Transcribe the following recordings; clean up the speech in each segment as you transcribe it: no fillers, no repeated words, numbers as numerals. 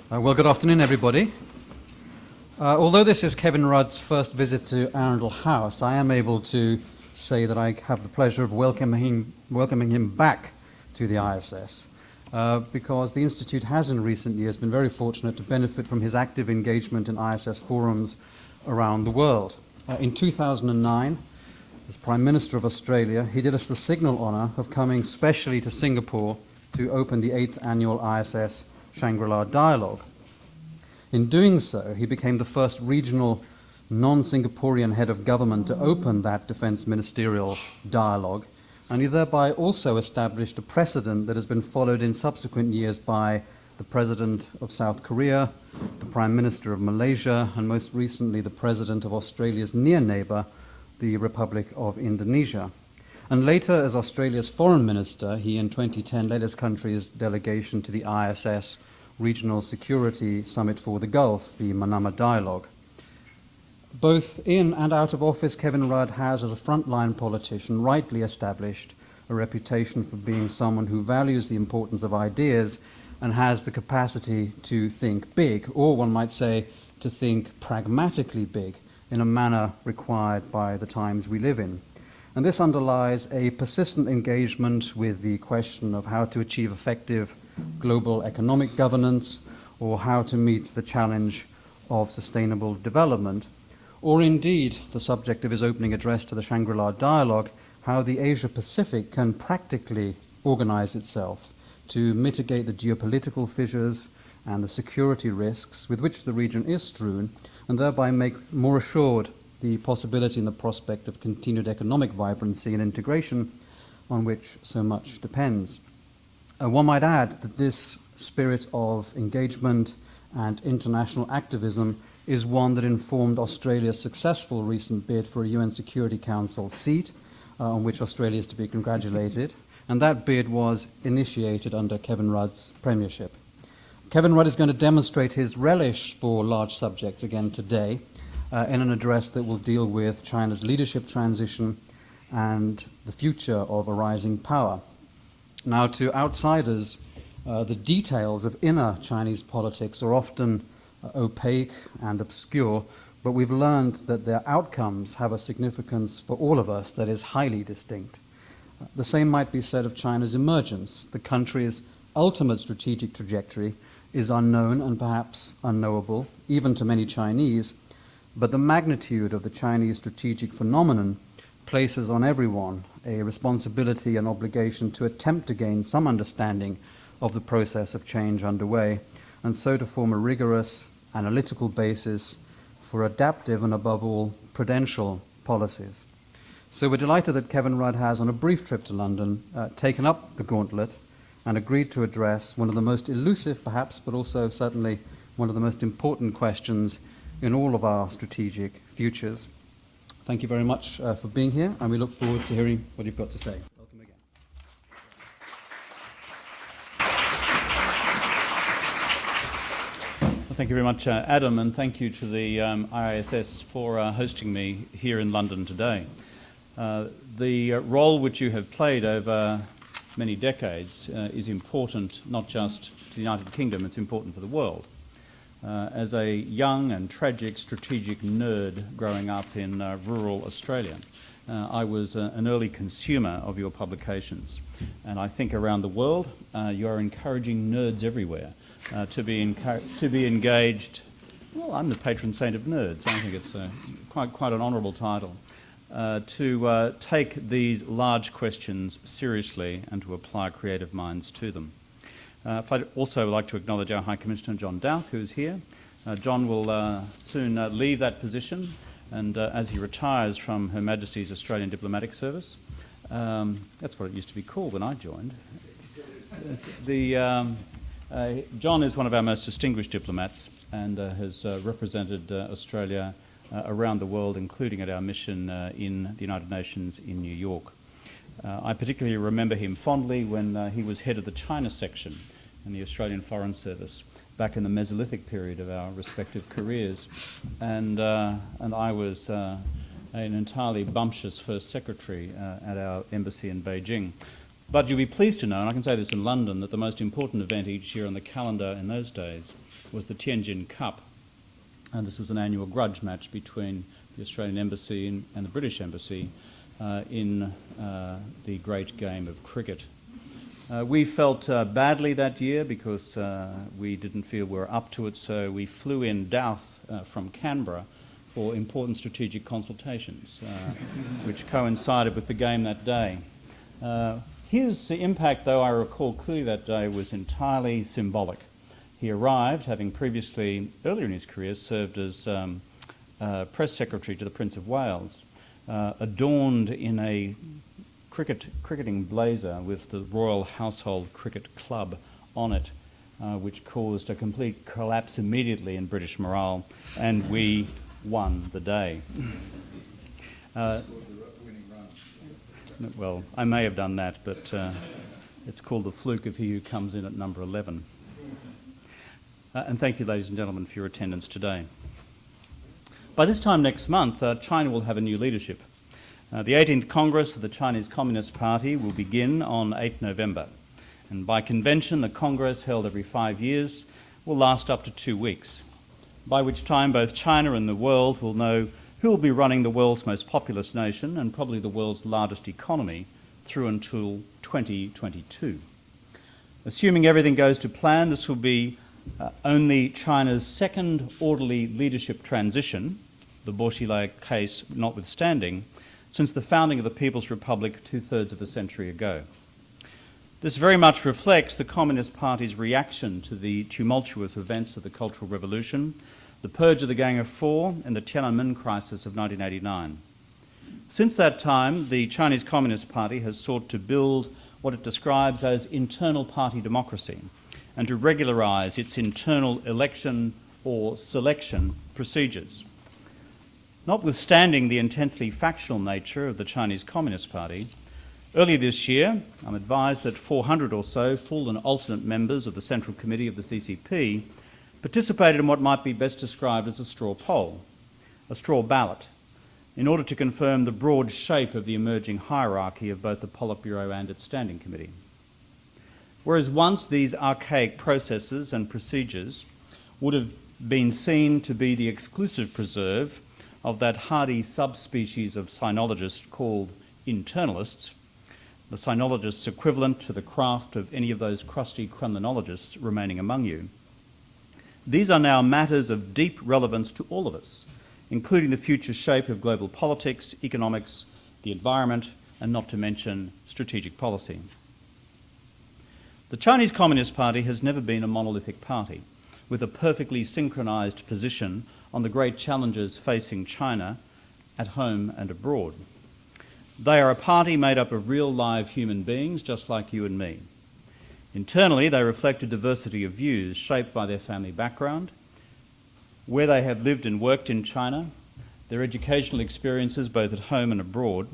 Well, good afternoon, everybody. Although this is Kevin Rudd's first visit to Arundel House, I am able to say that I have the pleasure of welcoming him back to the IISS, because the Institute has in recent years been very fortunate to benefit from his active engagement in IISS forums around the world. In 2009, as Prime Minister of Australia, he did us the signal honour of coming specially to Singapore to open the 8th annual IISS Shangri-La Dialogue. In doing so, he became the first regional non-Singaporean head of government to open that defence ministerial dialogue, and he thereby also established a precedent that has been followed in subsequent years by the President of South Korea, the Prime Minister of Malaysia, and most recently the President of Australia's near neighbour, the Republic of Indonesia. And later, as Australia's Foreign Minister, he in 2010 led his country's delegation to the IISS Regional Security Summit for the Gulf, the Manama Dialogue. Both in and out of office, Kevin Rudd has, as a frontline politician, rightly established a reputation for being someone who values the importance of ideas and has the capacity to think big, or one might say, to think pragmatically big, in a manner required by the times we live in. And this underlies a persistent engagement with the question of how to achieve effective global economic governance, or how to meet the challenge of sustainable development, or indeed, the subject of his opening address to the Shangri-La Dialogue, how the Asia-Pacific can practically organize itself to mitigate the geopolitical fissures and the security risks with which the region is strewn, and thereby make more assured the possibility and the prospect of continued economic vibrancy and integration on which so much depends. One might add that this spirit of engagement and international activism is one that informed Australia's successful recent bid for a UN Security Council seat, on which Australia is to be congratulated, and that bid was initiated under Kevin Rudd's premiership. Kevin Rudd is going to demonstrate his relish for large subjects again today in an address that will deal with China's leadership transition and the future of a rising power. Now, to outsiders, the details of inner Chinese politics are often opaque and obscure, but we've learned that their outcomes have a significance for all of us that is highly distinct. The same might be said of China's emergence. The country's ultimate strategic trajectory is unknown and perhaps unknowable, even to many Chinese, but the magnitude of the Chinese strategic phenomenon places on everyone a responsibility and obligation to attempt to gain some understanding of the process of change underway, and so to form a rigorous analytical basis for adaptive and, above all, prudential policies. So we're delighted that Kevin Rudd has, on a brief trip to London, taken up the gauntlet and agreed to address one of the most elusive, perhaps, but also certainly one of the most important questions in all of our strategic futures. Thank you very much for being here, and we look forward to hearing what you've got to say. Welcome again. Well, thank you very much, Adam, and thank you to the IISS for hosting me here in London today. The role which you have played over many decades is important not just to the United Kingdom, it's important for the world. As a young and tragic strategic nerd growing up in rural Australia, I was an early consumer of your publications. And I think around the world, you are encouraging nerds everywhere to be engaged. Well, I'm the patron saint of nerds. I think it's quite an honourable title. To take these large questions seriously and to apply creative minds to them. I'd also like to acknowledge our High Commissioner, John Douth, who is here. John will soon leave that position, and as he retires from Her Majesty's Australian Diplomatic Service, that's what it used to be called when I joined. John is one of our most distinguished diplomats and has represented Australia around the world, including at our mission in the United Nations in New York. I particularly remember him fondly when he was head of the China section in the Australian Foreign Service back in the Mesolithic period of our respective careers, and I was an entirely bumptious first secretary at our embassy in Beijing. But you'll be pleased to know, and I can say this in London, that the most important event each year on the calendar in those days was the Tianjin Cup. And this was an annual grudge match between the Australian Embassy and the British Embassy in the great game of cricket. We felt badly that year because we didn't feel we were up to it, so we flew in Douth from Canberra for important strategic consultations, which coincided with the game that day. His impact, though, I recall clearly that day, was entirely symbolic. He arrived, having previously, earlier in his career, served as press secretary to the Prince of Wales, adorned in a cricketing blazer with the Royal Household Cricket Club on it, which caused a complete collapse immediately in British morale, and we won the day. Well, I may have done that, but it's called the fluke of he who comes in at number 11. And thank you, ladies and gentlemen, for your attendance today. By this time next month, China will have a new leadership. The 18th Congress of the Chinese Communist Party will begin on 8 November. And by convention, the Congress, held every 5 years, will last up to 2 weeks, by which time both China and the world will know who will be running the world's most populous nation and probably the world's largest economy through until 2022. Assuming everything goes to plan, this will be only China's second orderly leadership transition, the Bo Xilai case notwithstanding, since the founding of the People's Republic 2/3 of a century ago. This very much reflects the Communist Party's reaction to the tumultuous events of the Cultural Revolution, the purge of the Gang of Four, and the Tiananmen crisis of 1989. Since that time, the Chinese Communist Party has sought to build what it describes as internal party democracy and to regularise its internal election or selection procedures. Notwithstanding the intensely factional nature of the Chinese Communist Party, earlier this year, I'm advised that 400 or so full and alternate members of the Central Committee of the CCP participated in what might be best described as a straw poll, a straw ballot, in order to confirm the broad shape of the emerging hierarchy of both the Politburo and its Standing Committee. Whereas once these archaic processes and procedures would have been seen to be the exclusive preserve of that hardy subspecies of sinologists called internalists, the sinologists equivalent to the craft of any of those crusty chronologists remaining among you, these are now matters of deep relevance to all of us, including the future shape of global politics, economics, the environment, and not to mention strategic policy. The Chinese Communist Party has never been a monolithic party, with a perfectly synchronised position on the great challenges facing China at home and abroad. They are a party made up of real live human beings, just like you and me. Internally, they reflect a diversity of views shaped by their family background, where they have lived and worked in China, their educational experiences both at home and abroad,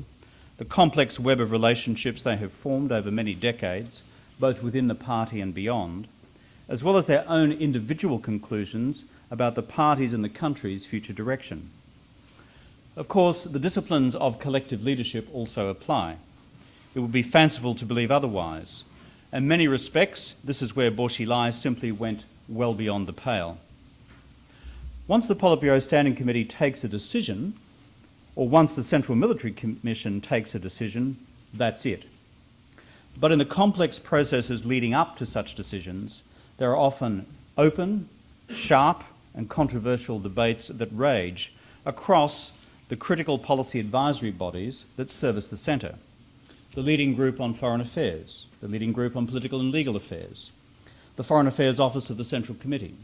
the complex web of relationships they have formed over many decades, both within the party and beyond, as well as their own individual conclusions about the party's and the country's future direction. Of course, the disciplines of collective leadership also apply. It would be fanciful to believe otherwise. In many respects, this is where Bo Xilai simply went well beyond the pale. Once the Politburo Standing Committee takes a decision, or once the Central Military Commission takes a decision, that's it. But in the complex processes leading up to such decisions, there are often open, sharp, and controversial debates that rage across the critical policy advisory bodies that service the centre. The leading group on foreign affairs, the leading group on political and legal affairs, the Foreign Affairs Office of the Central Committee,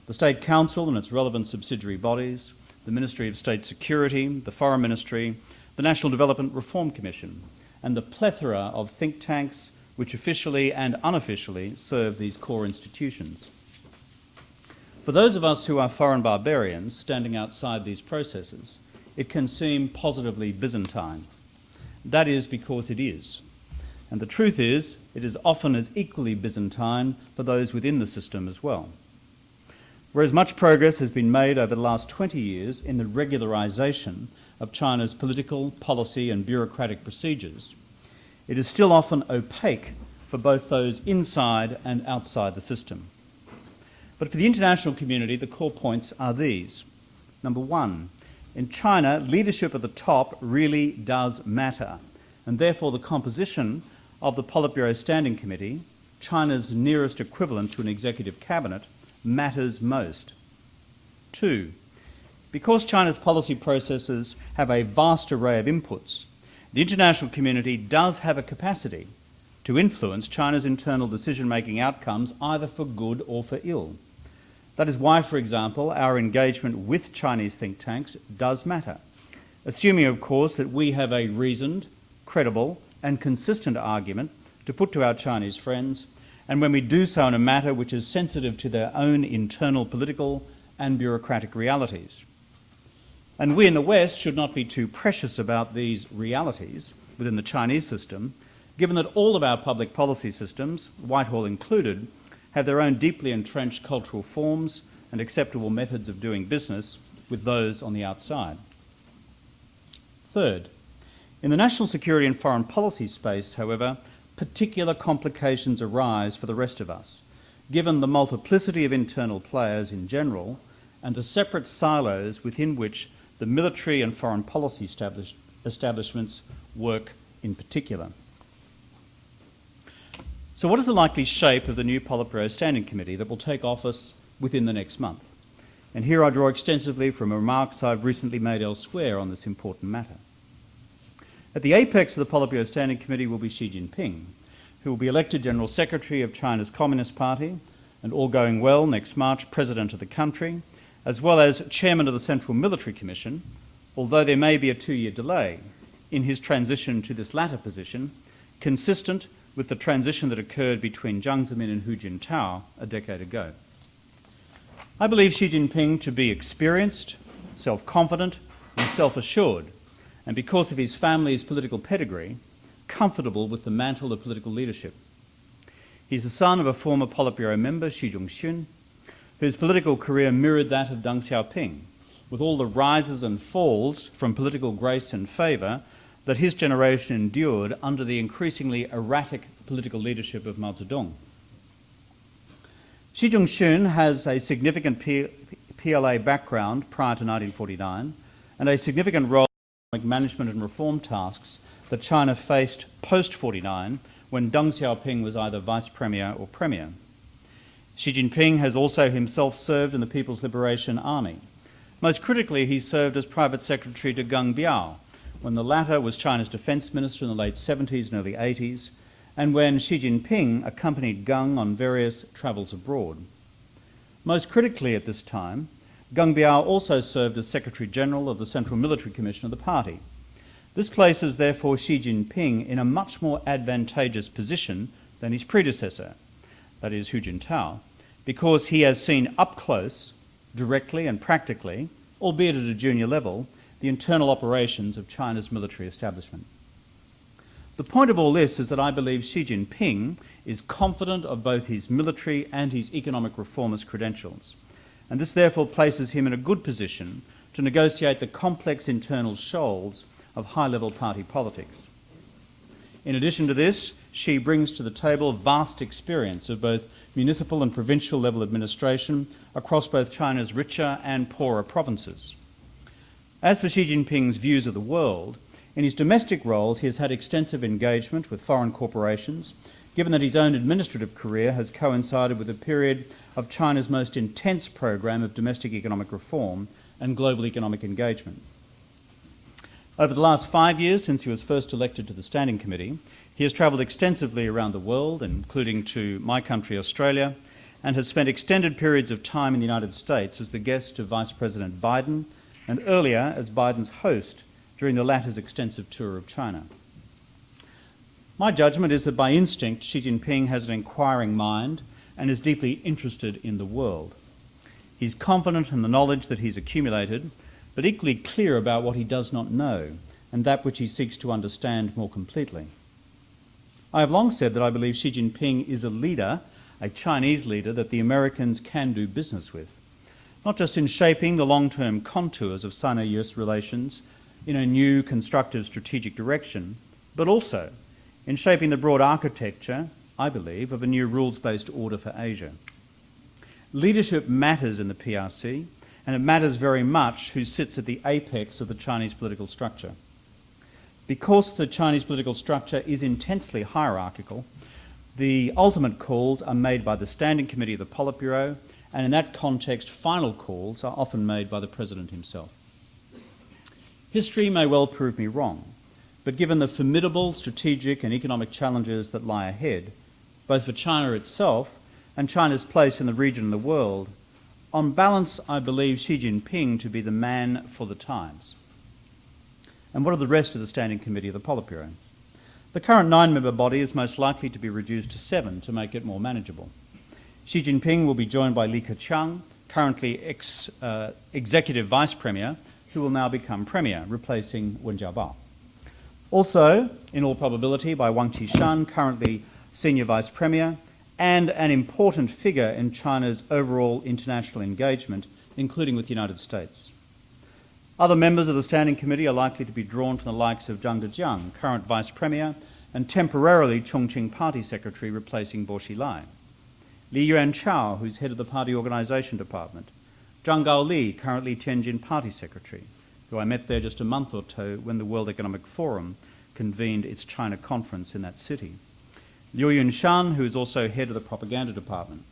the State Council and its relevant subsidiary bodies, the Ministry of State Security, the Foreign Ministry, the National Development Reform Commission, and the plethora of think tanks which officially and unofficially serve these core institutions. For those of us who are foreign barbarians standing outside these processes, it can seem positively Byzantine. That is because it is. And the truth is, it is often as equally Byzantine for those within the system as well. Whereas much progress has been made over the last 20 years in the regularisation of China's political, policy and bureaucratic procedures, it is still often opaque for both those inside and outside the system. But for the international community, the core points are these. Number one, in China, leadership at the top really does matter, and therefore the composition of the Politburo Standing Committee, China's nearest equivalent to an executive cabinet, matters most. Two, because China's policy processes have a vast array of inputs, the international community does have a capacity to influence China's internal decision-making outcomes either for good or for ill. That is why, for example, our engagement with Chinese think tanks does matter, assuming, of course, that we have a reasoned, credible and consistent argument to put to our Chinese friends, and when we do so in a matter which is sensitive to their own internal political and bureaucratic realities. And we in the West should not be too precious about these realities within the Chinese system, given that all of our public policy systems, Whitehall included, have their own deeply entrenched cultural forms and acceptable methods of doing business with those on the outside. Third, in the national security and foreign policy space, however, particular complications arise for the rest of us, given the multiplicity of internal players in general and the separate silos within which the military and foreign policy establishments work in particular. So what is the likely shape of the new Politburo Standing Committee that will take office within the next month? And here I draw extensively from remarks I've recently made elsewhere on this important matter. At the apex of the Politburo Standing Committee will be Xi Jinping, who will be elected General Secretary of China's Communist Party and, all going well, next March President of the country, as well as Chairman of the Central Military Commission, although there may be a 2-year delay in his transition to this latter position, consistent with the transition that occurred between Jiang Zemin and Hu Jintao a decade ago. I believe Xi Jinping to be experienced, self-confident and self-assured, and because of his family's political pedigree, comfortable with the mantle of political leadership. He's the son of a former Politburo member, Xi Jinping, whose political career mirrored that of Deng Xiaoping, with all the rises and falls from political grace and favour that his generation endured under the increasingly erratic political leadership of Mao Zedong. Xi Jinping has a significant PLA background prior to 1949 and a significant role in economic management and reform tasks that China faced post-49 when Deng Xiaoping was either vice premier or premier. Xi Jinping has also himself served in the People's Liberation Army. Most critically, he served as private secretary to Geng Biao, when the latter was China's defence minister in the late 70s and early 80s, and when Xi Jinping accompanied Geng on various travels abroad. Most critically at this time, Geng Biao also served as Secretary General of the Central Military Commission of the party. This places, therefore, Xi Jinping in a much more advantageous position than his predecessor, that is, Hu Jintao, because he has seen up close, directly and practically, albeit at a junior level, the internal operations of China's military establishment. The point of all this is that I believe Xi Jinping is confident of both his military and his economic reformist credentials, and this therefore places him in a good position to negotiate the complex internal shoals of high-level party politics. In addition to this, Xi brings to the table vast experience of both municipal and provincial level administration across both China's richer and poorer provinces. As for Xi Jinping's views of the world, in his domestic roles he has had extensive engagement with foreign corporations, given that his own administrative career has coincided with a period of China's most intense program of domestic economic reform and global economic engagement. Over the last 5 years, since he was first elected to the Standing Committee, he has travelled extensively around the world, including to my country, Australia, and has spent extended periods of time in the United States as the guest of Vice President Biden, and earlier as Biden's host during the latter's extensive tour of China. My judgment is that by instinct, Xi Jinping has an inquiring mind and is deeply interested in the world. He's confident in the knowledge that he's accumulated, but equally clear about what he does not know and that which he seeks to understand more completely. I have long said that I believe Xi Jinping is a leader, a Chinese leader, that the Americans can do business with, not just in shaping the long-term contours of Sino-US relations in a new constructive strategic direction, but also in shaping the broad architecture, I believe, of a new rules-based order for Asia. Leadership matters in the PRC, and it matters very much who sits at the apex of the Chinese political structure. Because the Chinese political structure is intensely hierarchical, the ultimate calls are made by the Standing Committee of the Politburo, and in that context, final calls are often made by the President himself. History may well prove me wrong, but given the formidable strategic and economic challenges that lie ahead, both for China itself and China's place in the region and the world, on balance, I believe Xi Jinping to be the man for the times. And what of the rest of the Standing Committee of the Politburo? The current 9-member body is most likely to be reduced to 7 to make it more manageable. Xi Jinping will be joined by Li Keqiang, currently Executive Vice Premier, who will now become Premier, replacing Wen Jiabao. Also, in all probability, by Wang Qishan, currently Senior Vice Premier, and an important figure in China's overall international engagement, including with the United States. Other members of the Standing Committee are likely to be drawn from the likes of Zhang Dejiang, current Vice Premier, and temporarily Chongqing Party Secretary, replacing Bo Xilai. Li Yuanchao, who's head of the Party Organisation Department. Zhang Gaoli, currently Tianjin Party Secretary, who I met there just a month or two when the World Economic Forum convened its China conference in that city. Liu Yunshan, who is also head of the Propaganda Department.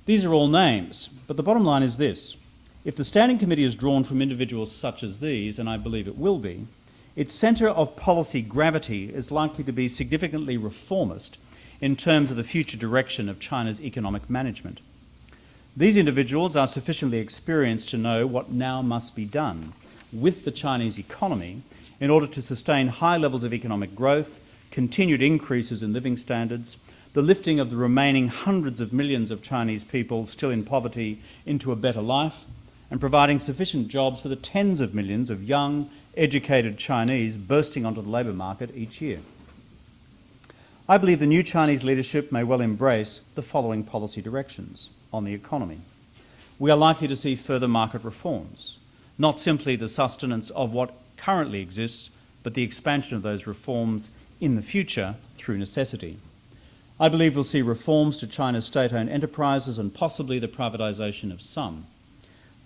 These are all names, but the bottom line is this. If the Standing Committee is drawn from individuals such as these, and I believe it will be, its centre of policy gravity is likely to be significantly reformist in terms of the future direction of China's economic management. These individuals are sufficiently experienced to know what now must be done with the Chinese economy in order to sustain high levels of economic growth, continued increases in living standards, the lifting of the remaining hundreds of millions of Chinese people still in poverty into a better life, and providing sufficient jobs for the tens of millions of young, educated Chinese bursting onto the labour market each year. I believe the new Chinese leadership may well embrace the following policy directions on the economy. We are likely to see further market reforms, not simply the sustenance of what currently exists, but the expansion of those reforms in the future through necessity. I believe we'll see reforms to China's state-owned enterprises and possibly the privatisation of some.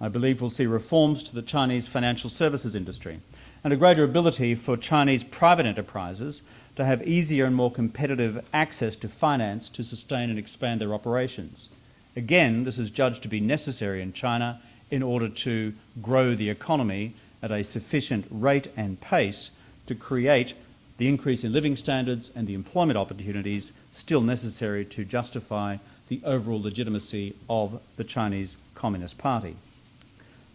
I believe we'll see reforms to the Chinese financial services industry and a greater ability for Chinese private enterprises to have easier and more competitive access to finance to sustain and expand their operations. Again, this is judged to be necessary in China in order to grow the economy at a sufficient rate and pace to create the increase in living standards and the employment opportunities still necessary to justify the overall legitimacy of the Chinese Communist Party.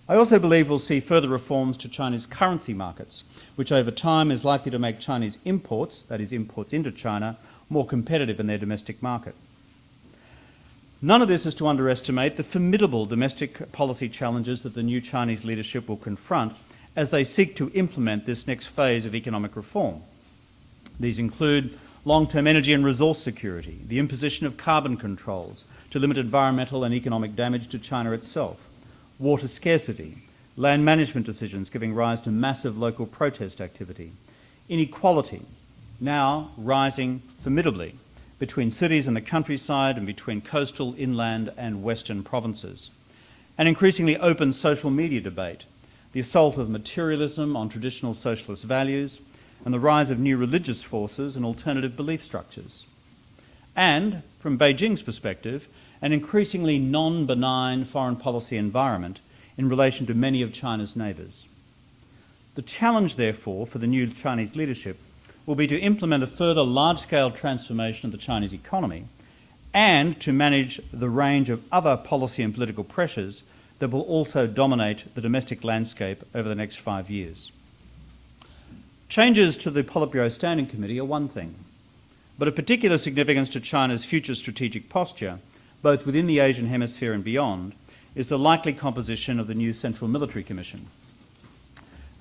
I also believe we'll see further reforms to China's currency markets, which over time is likely to make Chinese imports, that is imports into China, more competitive in their domestic market. None of this is to underestimate the formidable domestic policy challenges that the new Chinese leadership will confront as they seek to implement this next phase of economic reform. These include long-term energy and resource security, the imposition of carbon controls to limit environmental and economic damage to China itself, water scarcity, land management decisions giving rise to massive local protest activity, inequality now rising formidably between cities and the countryside and between coastal, inland and western provinces, an increasingly open social media debate, the assault of materialism on traditional socialist values, and the rise of new religious forces and alternative belief structures. And, from Beijing's perspective, an increasingly non-benign foreign policy environment in relation to many of China's neighbours. The challenge, therefore, for the new Chinese leadership will be to implement a further large-scale transformation of the Chinese economy and to manage the range of other policy and political pressures that will also dominate the domestic landscape over the next 5 years. Changes to the Politburo Standing Committee are one thing, but of particular significance to China's future strategic posture, both within the Asian Hemisphere and beyond, is the likely composition of the new Central Military Commission.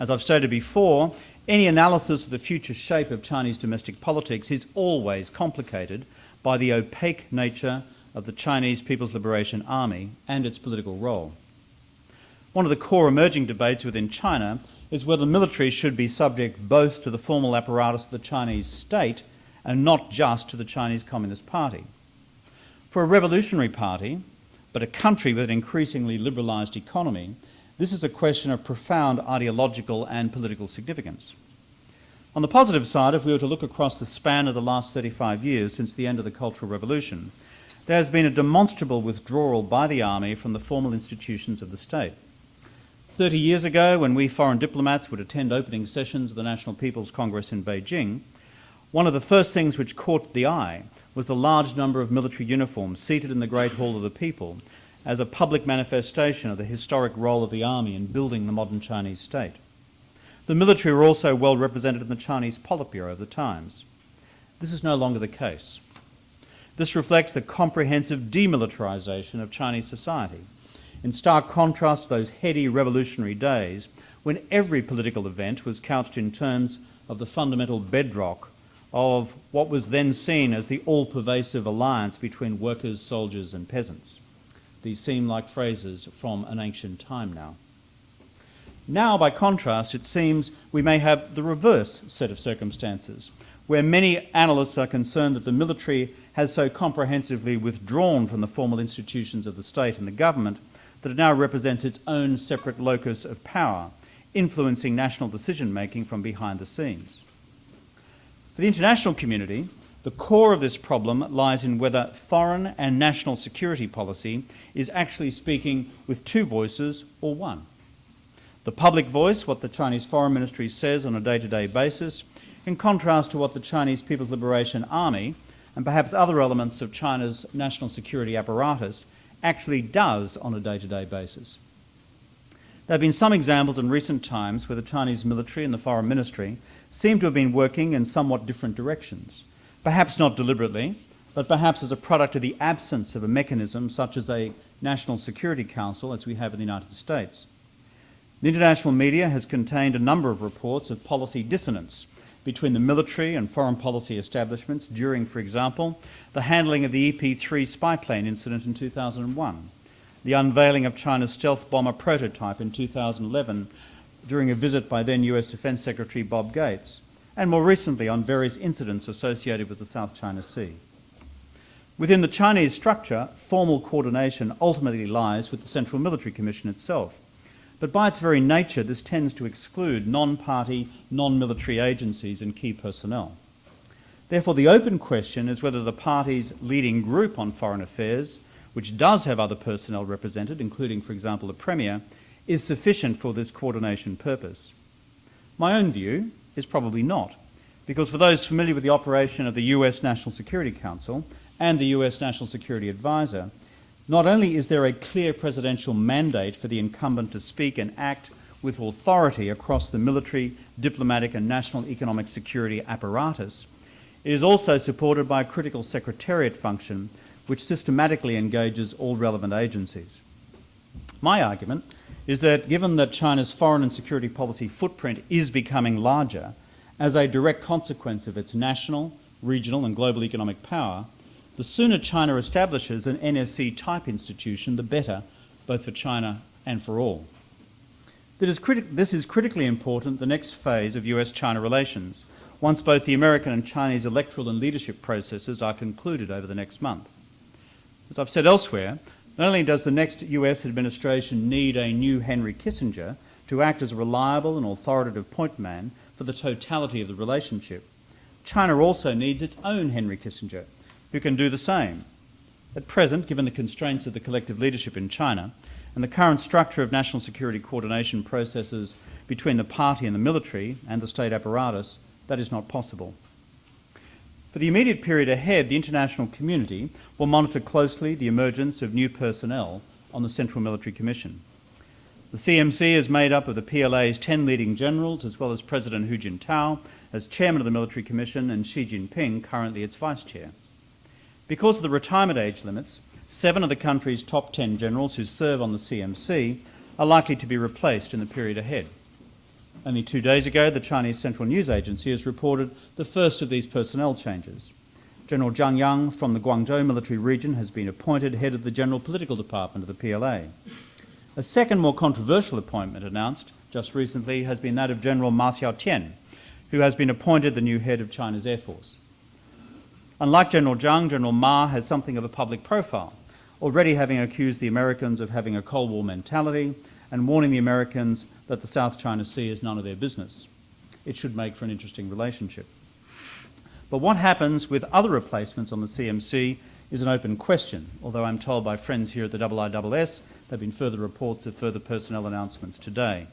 As I've stated before, any analysis of the future shape of Chinese domestic politics is always complicated by the opaque nature of the Chinese People's Liberation Army and its political role. One of the core emerging debates within China is whether the military should be subject both to the formal apparatus of the Chinese state and not just to the Chinese Communist Party. For a revolutionary party, but a country with an increasingly liberalised economy, this is a question of profound ideological and political significance. On the positive side, if we were to look across the span of the last 35 years since the end of the Cultural Revolution, there has been a demonstrable withdrawal by the army from the formal institutions of the state. 30 years ago, when we foreign diplomats would attend opening sessions of the National People's Congress in Beijing, one of the first things which caught the eye was the large number of military uniforms seated in the Great Hall of the People as a public manifestation of the historic role of the army in building the modern Chinese state. The military were also well represented in the Chinese Politburo of the times. This is no longer the case. This reflects the comprehensive demilitarization of Chinese society, in stark contrast to those heady revolutionary days when every political event was couched in terms of the fundamental bedrock of what was then seen as the all-pervasive alliance between workers, soldiers and peasants. These seem like phrases from an ancient time now. Now, by contrast, it seems we may have the reverse set of circumstances, where many analysts are concerned that the military has so comprehensively withdrawn from the formal institutions of the state and the government that it now represents its own separate locus of power, influencing national decision-making from behind the scenes. For the international community, the core of this problem lies in whether foreign and national security policy is actually speaking with two voices or one. The public voice, what the Chinese Foreign Ministry says on a day-to-day basis, in contrast to what the Chinese People's Liberation Army and perhaps other elements of China's national security apparatus actually does on a day-to-day basis. There have been some examples in recent times where the Chinese military and the Foreign Ministry seem to have been working in somewhat different directions, perhaps not deliberately, but perhaps as a product of the absence of a mechanism such as a National Security Council as we have in the United States. The international media has contained a number of reports of policy dissonance between the military and foreign policy establishments during, for example, the handling of the EP-3 spy plane incident in 2001, the unveiling of China's stealth bomber prototype in 2011 during a visit by then US Defence Secretary Bob Gates, and more recently on various incidents associated with the South China Sea. Within the Chinese structure, formal coordination ultimately lies with the Central Military Commission itself. But by its very nature, this tends to exclude non-party, non-military agencies and key personnel. Therefore, the open question is whether the party's leading group on foreign affairs, which does have other personnel represented, including, for example, the Premier, is sufficient for this coordination purpose. My own view is probably not, because for those familiar with the operation of the US National Security Council and the US National Security Advisor, not only is there a clear presidential mandate for the incumbent to speak and act with authority across the military, diplomatic and national economic security apparatus, it is also supported by a critical secretariat function which systematically engages all relevant agencies. My argument is that given that China's foreign and security policy footprint is becoming larger as a direct consequence of its national, regional and global economic power, the sooner China establishes an NSC-type institution, the better, both for China and for all. This is critically important the next phase of US-China relations, once both the American and Chinese electoral and leadership processes are concluded over the next month. As I've said elsewhere, not only does the next US administration need a new Henry Kissinger to act as a reliable and authoritative point man for the totality of the relationship, China also needs its own Henry Kissinger, who can do the same. At present, given the constraints of the collective leadership in China and the current structure of national security coordination processes between the party and the military and the state apparatus, that is not possible. For the immediate period ahead, the international community will monitor closely the emergence of new personnel on the Central Military Commission. The CMC is made up of the PLA's 10 leading generals, as well as President Hu Jintao as chairman of the Military Commission and Xi Jinping, currently its vice chair. Because of the retirement age limits, 7 of the country's top 10 generals who serve on the CMC are likely to be replaced in the period ahead. Only 2 days ago, the Chinese Central News Agency has reported the first of these personnel changes. General Zhang Yang from the Guangzhou military region has been appointed head of the General Political Department of the PLA. A second, more controversial appointment announced just recently has been that of General Ma Xiaotian, who has been appointed the new head of China's Air Force. Unlike General Zhang, General Ma has something of a public profile, already having accused the Americans of having a Cold War mentality and warning the Americans that the South China Sea is none of their business. It should make for an interesting relationship. But what happens with other replacements on the CMC is an open question, although I'm told by friends here at the IISS there have been further reports of further personnel announcements today.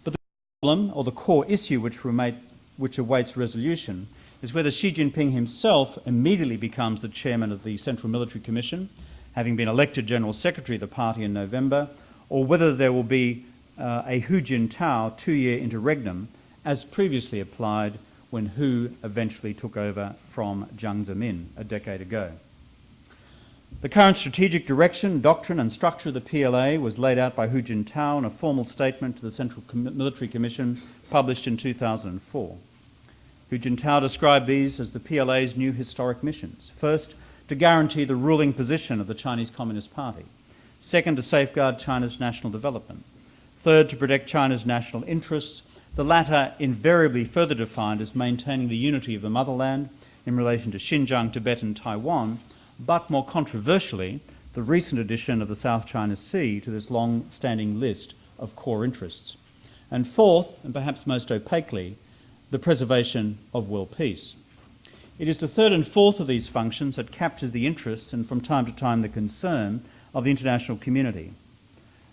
But the problem, or the core issue which awaits resolution, is whether Xi Jinping himself immediately becomes the chairman of the Central Military Commission, having been elected General Secretary of the party in November, or whether there will be a Hu Jintao 2-year interregnum, as previously applied when Hu eventually took over from Jiang Zemin a decade ago. The current strategic direction, doctrine and structure of the PLA was laid out by Hu Jintao in a formal statement to the Central Military Commission published in 2004. Hu Jintao described these as the PLA's new historic missions. First, to guarantee the ruling position of the Chinese Communist Party. Second, to safeguard China's national development. Third, to protect China's national interests, the latter invariably further defined as maintaining the unity of the motherland in relation to Xinjiang, Tibet and Taiwan, but more controversially, the recent addition of the South China Sea to this long-standing list of core interests. And fourth, and perhaps most opaquely, the preservation of world peace. It is the third and fourth of these functions that captures the interests and from time to time the concern of the international community.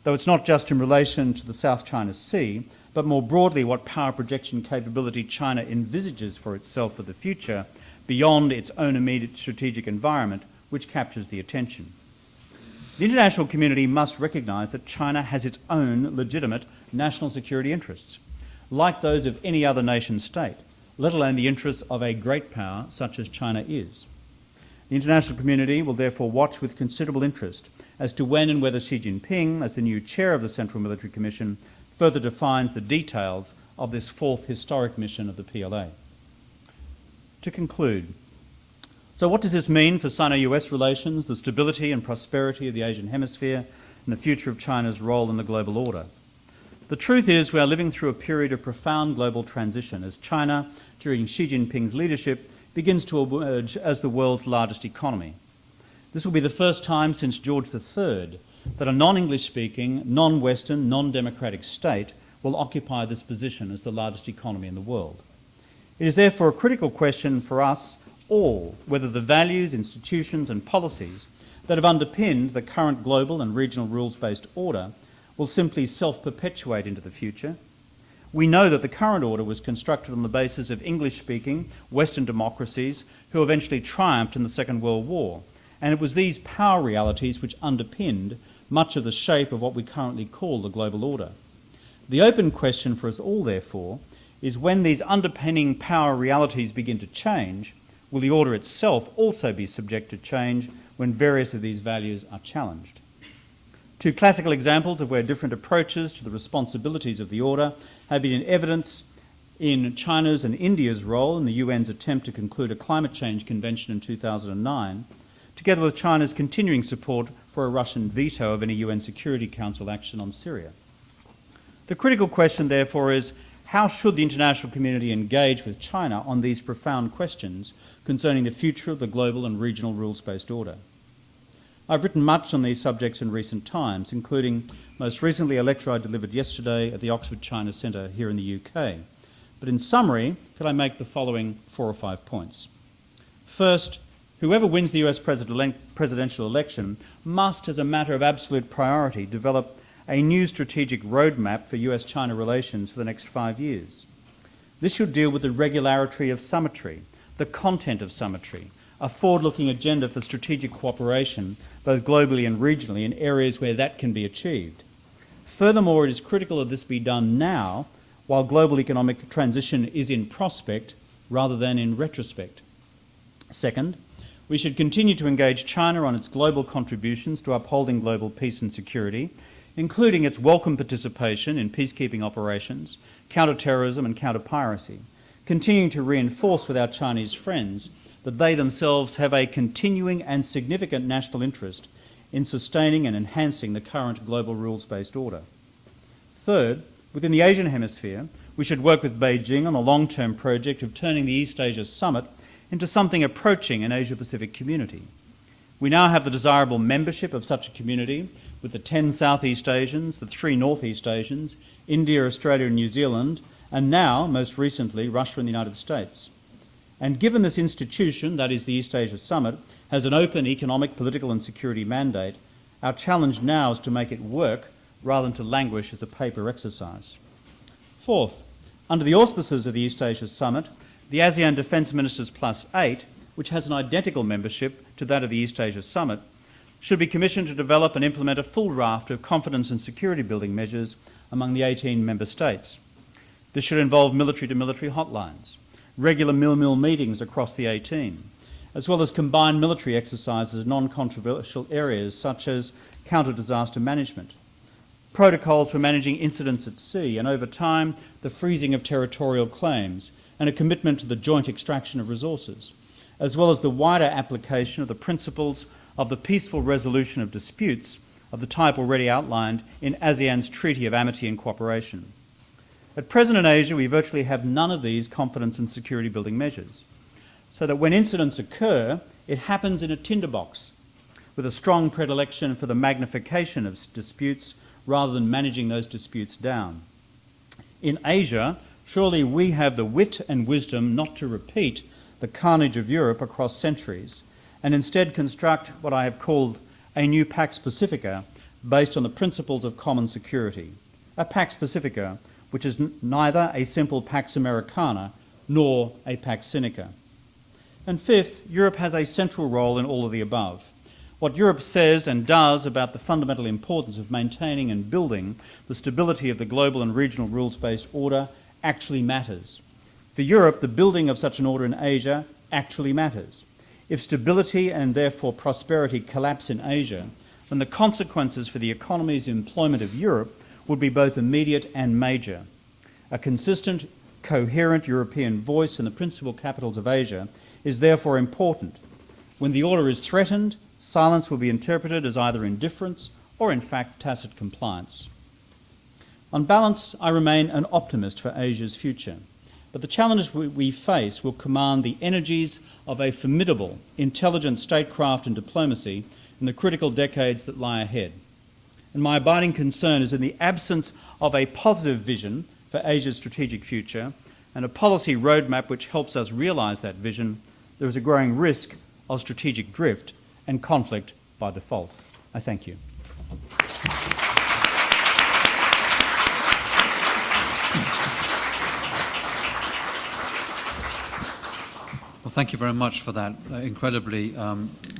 Though it's not just in relation to the South China Sea, but more broadly what power projection capability China envisages for itself for the future beyond its own immediate strategic environment, which captures the attention. The international community must recognise that China has its own legitimate national security interests, like those of any other nation state, let alone the interests of a great power such as China is. The international community will therefore watch with considerable interest as to when and whether Xi Jinping, as the new chair of the Central Military Commission, further defines the details of this fourth historic mission of the PLA. To conclude, so what does this mean for Sino-US relations, the stability and prosperity of the Asian Hemisphere, and the future of China's role in the global order? The truth is we are living through a period of profound global transition as China, during Xi Jinping's leadership, begins to emerge as the world's largest economy. This will be the first time since George III that a non-English speaking, non-Western, non-democratic state will occupy this position as the largest economy in the world. It is therefore a critical question for us all whether the values, institutions and policies that have underpinned the current global and regional rules-based order will simply self-perpetuate into the future. We know that the current order was constructed on the basis of English-speaking Western democracies who eventually triumphed in the Second World War, and it was these power realities which underpinned much of the shape of what we currently call the global order. The open question for us all, therefore, is when these underpinning power realities begin to change, will the order itself also be subject to change when various of these values are challenged? Two classical examples of where different approaches to the responsibilities of the order have been in evidence in China's and India's role in the UN's attempt to conclude a climate change convention in 2009, together with China's continuing support for a Russian veto of any UN Security Council action on Syria. The critical question, therefore, is how should the international community engage with China on these profound questions concerning the future of the global and regional rules-based order? I've written much on these subjects in recent times, including most recently a lecture I delivered yesterday at the Oxford China Centre here in the UK. But in summary, could I make the following 4 or 5 points? First, whoever wins the US presidential election must, as a matter of absolute priority, develop a new strategic roadmap for US-China relations for the next 5 years. This should deal with the regularity of summitry, the content of summitry, a forward-looking agenda for strategic cooperation, both globally and regionally, in areas where that can be achieved. Furthermore, it is critical that this be done now, while global economic transition is in prospect rather than in retrospect. Second, we should continue to engage China on its global contributions to upholding global peace and security, including its welcome participation in peacekeeping operations, counter-terrorism and counter-piracy, continuing to reinforce with our Chinese friends that they themselves have a continuing and significant national interest in sustaining and enhancing the current global rules-based order. Third, within the Asian Hemisphere, we should work with Beijing on the long-term project of turning the East Asia Summit into something approaching an Asia-Pacific community. We now have the desirable membership of such a community with the 10 Southeast Asians, the 3 Northeast Asians, India, Australia and New Zealand, and now, most recently, Russia and the United States. And given this institution, that is the East Asia Summit, has an open economic, political and security mandate, our challenge now is to make it work rather than to languish as a paper exercise. Fourth, under the auspices of the East Asia Summit, the ASEAN Defence Ministers Plus 8, which has an identical membership to that of the East Asia Summit, should be commissioned to develop and implement a full raft of confidence and security building measures among the 18 member states. This should involve military-to-military hotlines, regular mil-mil meetings across the 18, as well as combined military exercises in non-controversial areas such as counter-disaster management, protocols for managing incidents at sea, and over time, the freezing of territorial claims, and a commitment to the joint extraction of resources, as well as the wider application of the principles of the peaceful resolution of disputes of the type already outlined in ASEAN's Treaty of Amity and Cooperation. At present in Asia, we virtually have none of these confidence and security building measures, so that when incidents occur, it happens in a tinderbox, with a strong predilection for the magnification of disputes rather than managing those disputes down. In Asia, surely we have the wit and wisdom not to repeat the carnage of Europe across centuries, and instead construct what I have called a new Pax Pacifica based on the principles of common security, a Pax Pacifica which is neither a simple Pax Americana nor a Pax Sinica. And fifth, Europe has a central role in all of the above. What Europe says and does about the fundamental importance of maintaining and building the stability of the global and regional rules-based order actually matters. For Europe, the building of such an order in Asia actually matters. If stability and therefore prosperity collapse in Asia, then the consequences for the economies and employment of Europe would be both immediate and major. A consistent, coherent European voice in the principal capitals of Asia is therefore important. When the order is threatened, silence will be interpreted as either indifference or in fact tacit compliance. On balance, I remain an optimist for Asia's future, but the challenges we face will command the energies of a formidable, intelligent statecraft and diplomacy in the critical decades that lie ahead. And my abiding concern is in the absence of a positive vision for Asia's strategic future and a policy roadmap which helps us realise that vision, there is a growing risk of strategic drift and conflict by default. I thank you. Well, thank you very much for that incredibly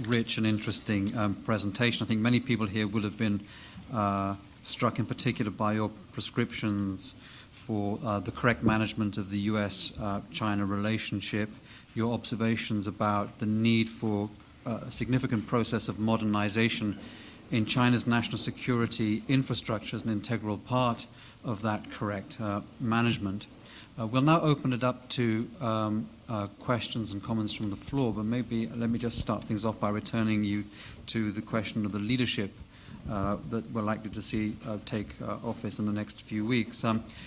rich and interesting presentation. I think many people here will have been struck in particular by your prescriptions for the correct management of the US-China relationship, your observations about the need for a significant process of modernization in China's national security infrastructure as an integral part of that correct management. We'll now open it up to questions and comments from the floor, but maybe let me just start things off by returning you to the question of the leadership that we're likely to see take office in the next few weeks.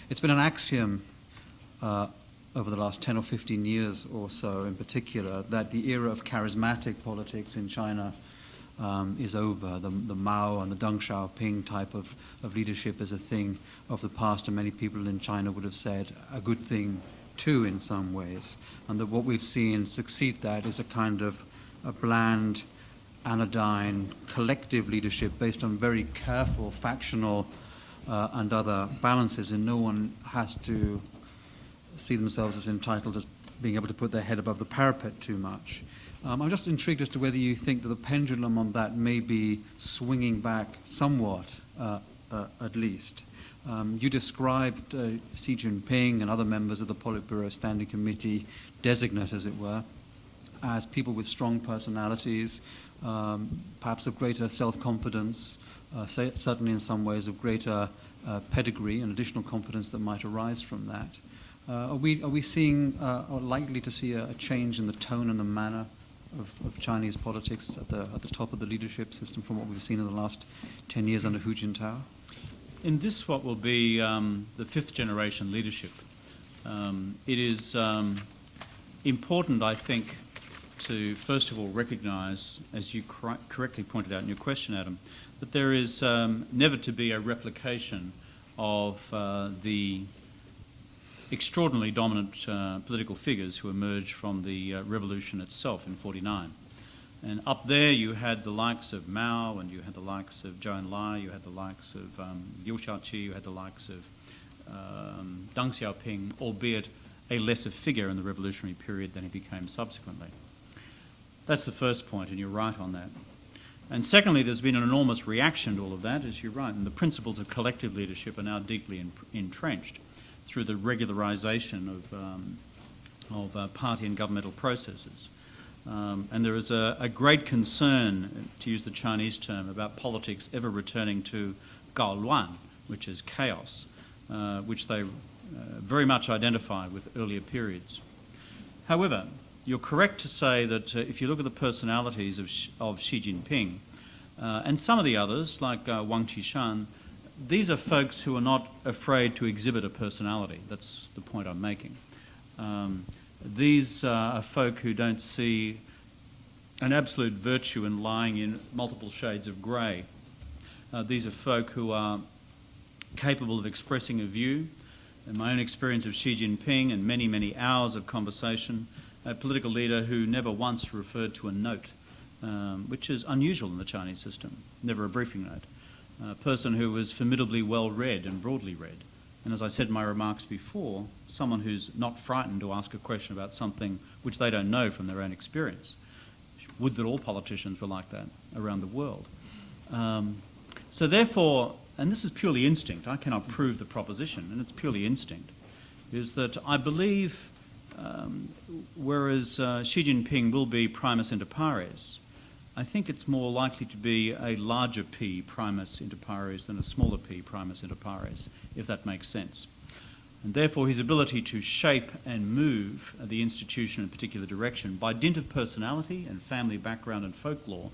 It's been an axiom over the last 10 or 15 years or so in particular that the era of charismatic politics in China is over. The Mao and the Deng Xiaoping type of leadership is a thing of the past, and many people in China would have said a good thing too in some ways, and that what we've seen succeed that is a kind of a bland, anodyne, collective leadership based on very careful factional and other balances, and no one has to see themselves as entitled as being able to put their head above the parapet too much. I'm just intrigued as to whether you think that the pendulum on that may be swinging back somewhat, at least. You described Xi Jinping and other members of the Politburo Standing Committee, designate as it were, as people with strong personalities, perhaps of greater self-confidence, certainly in some ways of greater pedigree and additional confidence that might arise from that. Are we seeing, or likely to see a change in the tone and the manner of Chinese politics at the top of the leadership system from what we've seen in the last 10 years under Hu Jintao? In this, what will be the fifth generation leadership, it is important, I think, to first of all recognise, as you correctly pointed out in your question, Adam, that there is never to be a replication of the extraordinarily dominant political figures who emerged from the revolution itself in '49. And up there you had the likes of Mao, and you had the likes of Zhou Enlai, you had the likes of Liu Shaoqi, you had the likes of Deng Xiaoping, albeit a lesser figure in the revolutionary period than he became subsequently. That's the first point, and you're right on that. And secondly, there's been an enormous reaction to all of that, as you're right, and the principles of collective leadership are now deeply entrenched through the regularisation of party and governmental processes. And there is a great concern, to use the Chinese term, about politics ever returning to gaoluan, which is chaos, which they very much identify with earlier periods. However, you're correct to say that if you look at the personalities of Xi Jinping and some of the others, like Wang Qishan, these are folks who are not afraid to exhibit a personality. That's the point I'm making. These are folk who don't see an absolute virtue in lying in multiple shades of grey. These are folk who are capable of expressing a view. In my own experience of Xi Jinping and many, many hours of conversation, a political leader who never once referred to a note, which is unusual in the Chinese system, never a briefing note. A person who was formidably well read and broadly read. And as I said in my remarks before, someone who's not frightened to ask a question about something which they don't know from their own experience. Would that all politicians were like that around the world. So therefore, and this is purely instinct, I cannot prove the proposition, and it's purely instinct, is that I believe, whereas Xi Jinping will be primus inter pares, I think it's more likely to be a larger P primus inter pares than a smaller P primus inter pares, if that makes sense. And therefore his ability to shape and move the institution in a particular direction by dint of personality and family background and folklore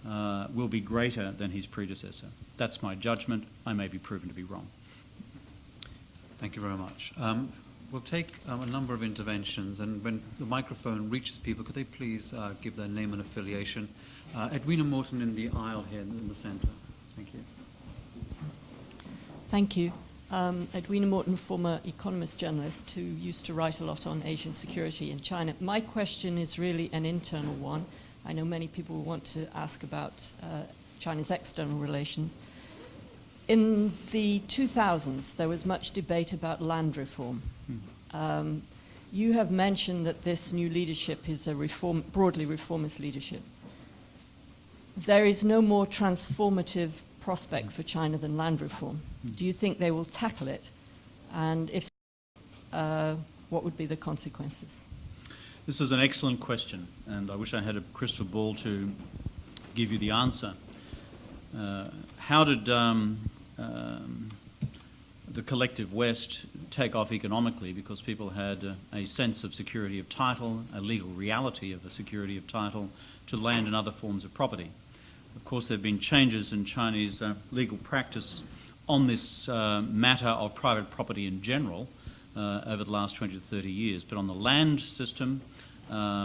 will be greater than his predecessor. That's my judgment. I may be proven to be wrong. Thank you very much. We'll take a number of interventions, and when the microphone reaches people, could they please give their name and affiliation? Edwina Morton in the aisle here in the centre. Thank you. Thank you. Edwina Morton, former economist journalist who used to write a lot on Asian security in China. My question is really an internal one. I know many people want to ask about China's external relations. In the 2000s, there was much debate about land reform. You have mentioned that this new leadership is a broadly reformist leadership. There is no more transformative prospect for China than land reform. Do you think they will tackle it? And if so, what would be the consequences? This is an excellent question, and I wish I had a crystal ball to give you the answer. How did the collective West take off economically? Because people had a sense of security of title, a legal reality of the security of title to land and other forms of property. Of course, there have been changes in Chinese legal practice on this matter of private property in general over the last 20 to 30 years. But on the land system,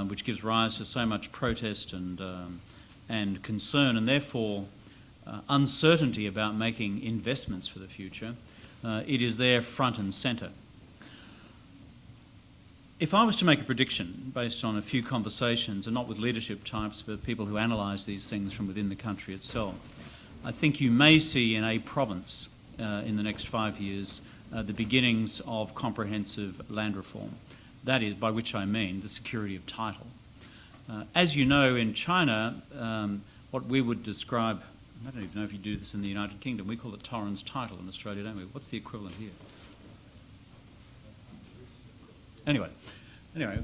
which gives rise to so much protest and concern, and therefore uncertainty about making investments for the future, it is there front and centre. If I was to make a prediction based on a few conversations, and not with leadership types, but people who analyse these things from within the country itself, I think you may see in a province in the next 5 years the beginnings of comprehensive land reform. That is, by which I mean the security of title. As you know, in China, what we would describe, I don't even know if you do this in the United Kingdom, we call it Torrens title in Australia, don't we? What's the equivalent here? Anyway,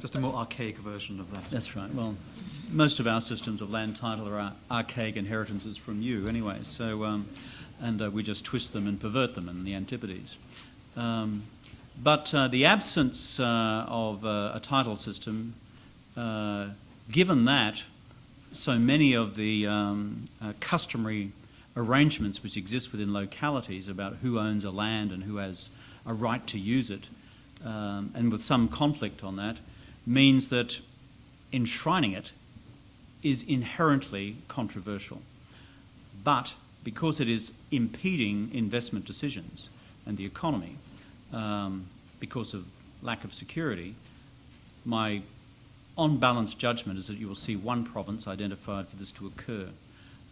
Just a more archaic version of that. that's right. Well, most of our systems of land title are archaic inheritances from you anyway, so, and we just twist them and pervert them in the antipodes. But the absence of a title system, given that so many of the customary arrangements which exist within localities about who owns a land and who has a right to use it, and with some conflict on that, means that enshrining it is inherently controversial. But because it is impeding investment decisions and the economy because of lack of security, my on-balance judgment is that you will see one province identified for this to occur,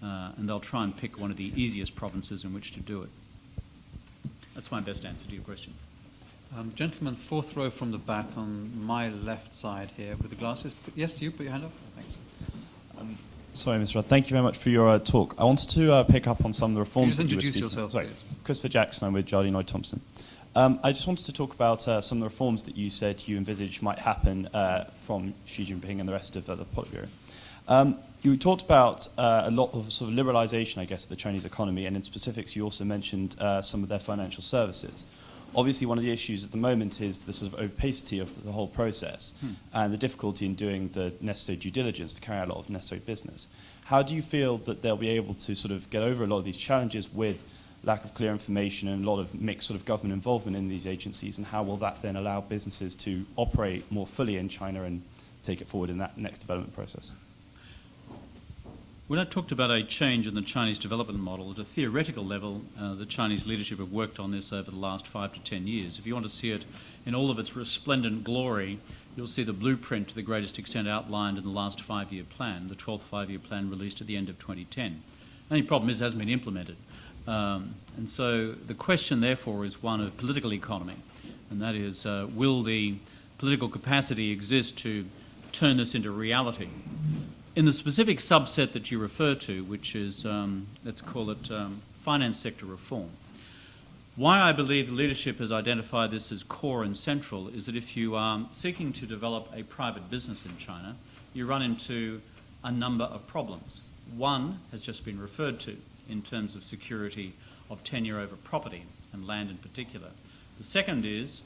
and they'll try and pick one of the easiest provinces in which to do it. That's my best answer to your question. Gentleman, fourth row from the back on my left side here with the glasses. Yes, you put your hand up. Thanks. Sorry, Mr. Rudd. Thank you very much for your talk. I wanted to pick up on some of the reforms Can you that just you were introduce speaking yourself, Sorry, please? Christopher Jackson. I'm with Jardine Lloyd Thompson. I just wanted to talk about some of the reforms that you said you envisage might happen from Xi Jinping and the rest of the Politburo. You talked about a lot of sort of liberalisation, I guess, of the Chinese economy, and in specifics, you also mentioned some of their financial services. Obviously, one of the issues at the moment is the sort of opacity of the whole process and the difficulty in doing the necessary due diligence to carry out a lot of necessary business. How do you feel that they'll be able to sort of get over a lot of these challenges with lack of clear information and a lot of mixed sort of government involvement in these agencies, and how will that then allow businesses to operate more fully in China and take it forward in that next development process? When I talked about a change in the Chinese development model, at a theoretical level, the Chinese leadership have worked on this over the last 5 to 10 years. If you want to see it in all of its resplendent glory, you'll see the blueprint to the greatest extent outlined in the last 5-year plan, the 12th 5-year plan released at the end of 2010. The only problem is it hasn't been implemented. And so the question, therefore, is one of political economy, and that is, will the political capacity exist to turn this into reality? In the specific subset that you refer to, which is, let's call it finance sector reform, why I believe the leadership has identified this as core and central is that if you are seeking to develop a private business in China, you run into a number of problems. One has just been referred to in terms of security of tenure over property and land in particular. The second is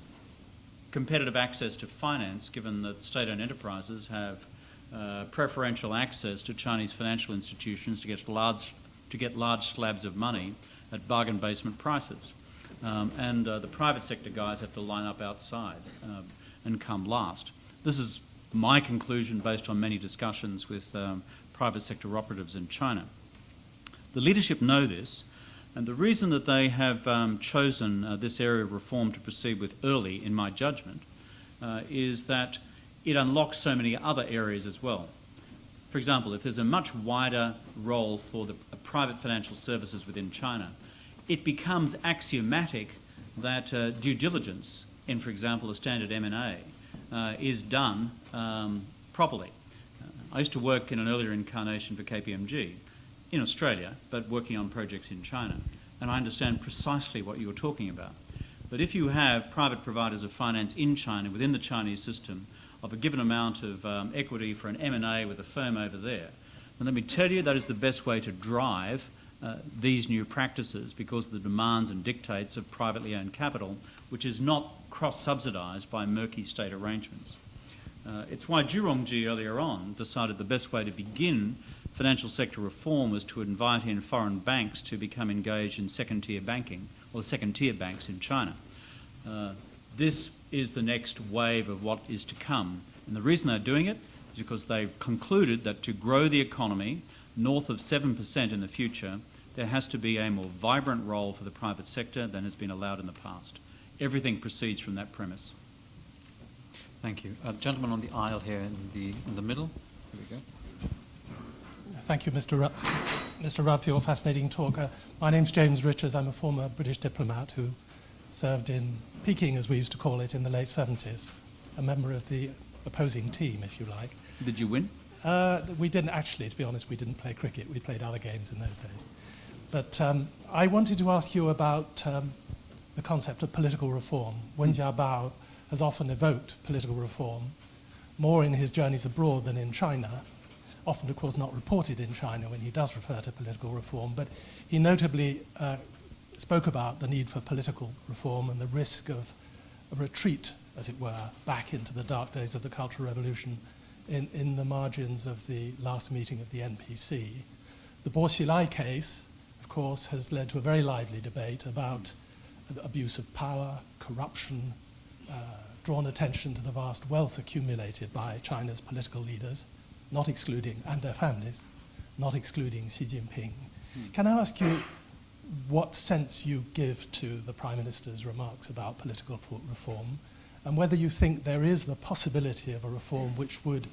competitive access to finance, given that state-owned enterprises have preferential access to Chinese financial institutions to get large slabs of money at bargain basement prices. And the private sector guys have to line up outside and come last. This is my conclusion based on many discussions with private sector operatives in China. The leadership know this, and the reason that they have chosen this area of reform to proceed with early, in my judgment, is that it unlocks so many other areas as well. For example, if there's a much wider role for the private financial services within China, it becomes axiomatic that due diligence in, for example, a standard M&A is done properly. I used to work in an earlier incarnation for KPMG in Australia, but working on projects in China, and I understand precisely what you're talking about. But if you have private providers of finance in China, within the Chinese system, of a given amount of equity for an M&A with a firm over there, then let me tell you that is the best way to drive these new practices, because of the demands and dictates of privately owned capital, which is not cross-subsidised by murky state arrangements. It's why Zhurongji earlier on decided the best way to begin financial sector reform was to invite in foreign banks to become engaged in second-tier banking, or second-tier banks in China. This is the next wave of what is to come. And the reason they're doing it is because they've concluded that to grow the economy north of 7% in the future, there has to be a more vibrant role for the private sector than has been allowed in the past. Everything proceeds from that premise. Thank you. Gentleman on the aisle here in the middle. Here we go. Thank you, Mr. Rudd, for your fascinating talk. My name's James Richards. I'm a former British diplomat who served in Peking, as we used to call it, in the late 70s, a member of the opposing team, if you like. Did you win? We didn't actually, to be honest, we didn't play cricket. We played other games in those days. But I wanted to ask you about the concept of political reform. Wen Jiabao has often evoked political reform, more in his journeys abroad than in China, often, of course, not reported in China when he does refer to political reform, but he notably spoke about the need for political reform and the risk of a retreat, as it were, back into the dark days of the Cultural Revolution in the margins of the last meeting of the NPC. The Bo Xilai case, of course, has led to a very lively debate about abuse of power, corruption, drawn attention to the vast wealth accumulated by China's political leaders, not excluding, and their families, not excluding Xi Jinping. Can I ask you what sense you give to the Prime Minister's remarks about political reform, and whether you think there is the possibility of a reform which would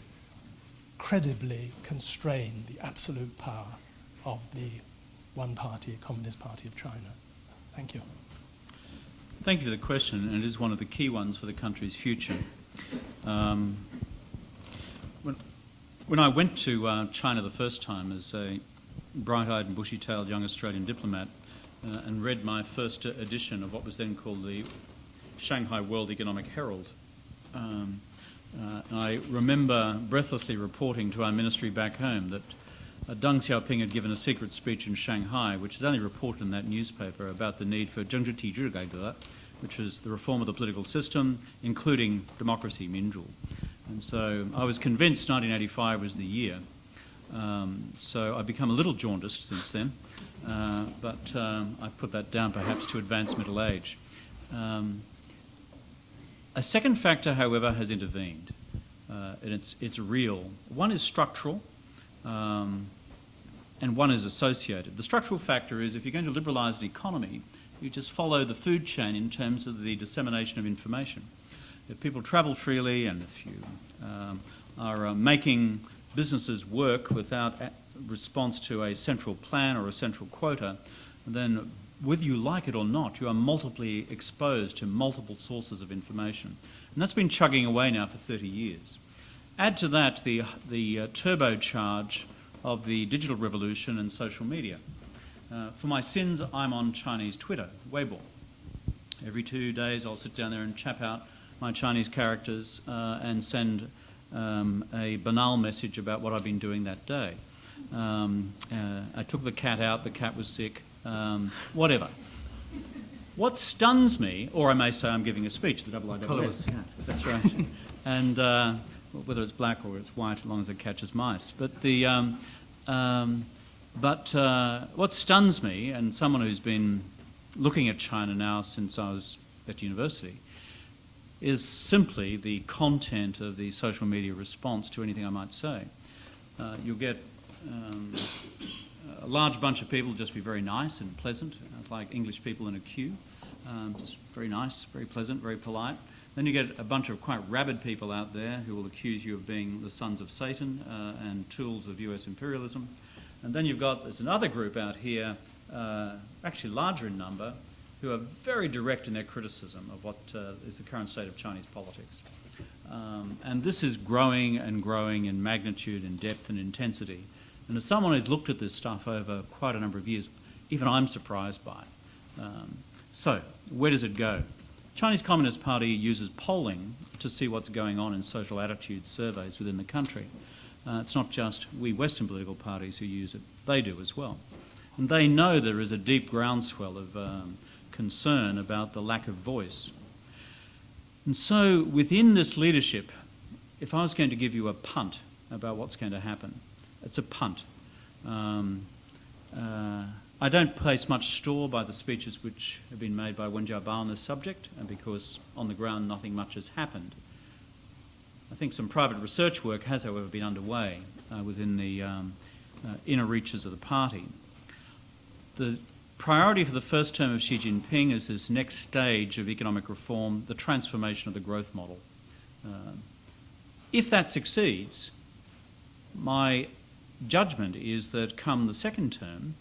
credibly constrain the absolute power of the one party, Communist Party of China? Thank you. Thank you for the question, and it is one of the key ones for the country's future. When I went to China the first time as a bright-eyed and bushy-tailed young Australian diplomat and read my first edition of what was then called the Shanghai World Economic Herald, I remember breathlessly reporting to our ministry back home that Deng Xiaoping had given a secret speech in Shanghai, which is only reported in that newspaper, about the need for 政治体制改革, which is the reform of the political system, including democracy, 民主. And so I was convinced 1985 was the year. So I've become a little jaundiced since then, but I put that down perhaps to advanced middle age. A second factor, however, has intervened, and it's real. One is structural, and one is associated. The structural factor is if you're going to liberalise an economy, you just follow the food chain in terms of the dissemination of information. If people travel freely and if you are making businesses work without response to a central plan or a central quota, then whether you like it or not, you are multiply exposed to multiple sources of information. And that's been chugging away now for 30 years. Add to that the turbocharge of the digital revolution and social media. For my sins, I'm on Chinese Twitter, Weibo. Every 2 days I'll sit down there and chap out my Chinese characters and send a banal message about what I've been doing that day. I took the cat out, the cat was sick, whatever. What stuns me, or I may say I'm giving a speech, the IISS. cat. That's right. And whether it's black or it's white, as long as it catches mice. But what stuns me, and someone who's been looking at China now since I was at university, is simply the content of the social media response to anything I might say. You'll get a large bunch of people just be very nice and pleasant, like English people in a queue, just very nice, very pleasant, very polite. Then you get a bunch of quite rabid people out there who will accuse you of being the sons of Satan and tools of US imperialism. And then there's another group out here, actually larger in number, who are very direct in their criticism of what is the current state of Chinese politics. And this is growing and growing in magnitude and depth and intensity. And as someone who's looked at this stuff over quite a number of years, even I'm surprised by it. So, where does it go? Chinese Communist Party uses polling to see what's going on in social attitude surveys within the country. It's not just we Western political parties who use it, they do as well. And they know there is a deep groundswell of concern about the lack of voice. And so within this leadership, if I was going to give you a punt about what's going to happen, it's a punt. I don't place much store by the speeches which have been made by Wen Jiabao on this subject, because on the ground nothing much has happened. I think some private research work has, however, been underway within the inner reaches of the party. The priority for the first term of Xi Jinping is this next stage of economic reform, the transformation of the growth model. If that succeeds, my judgment is that come the second term,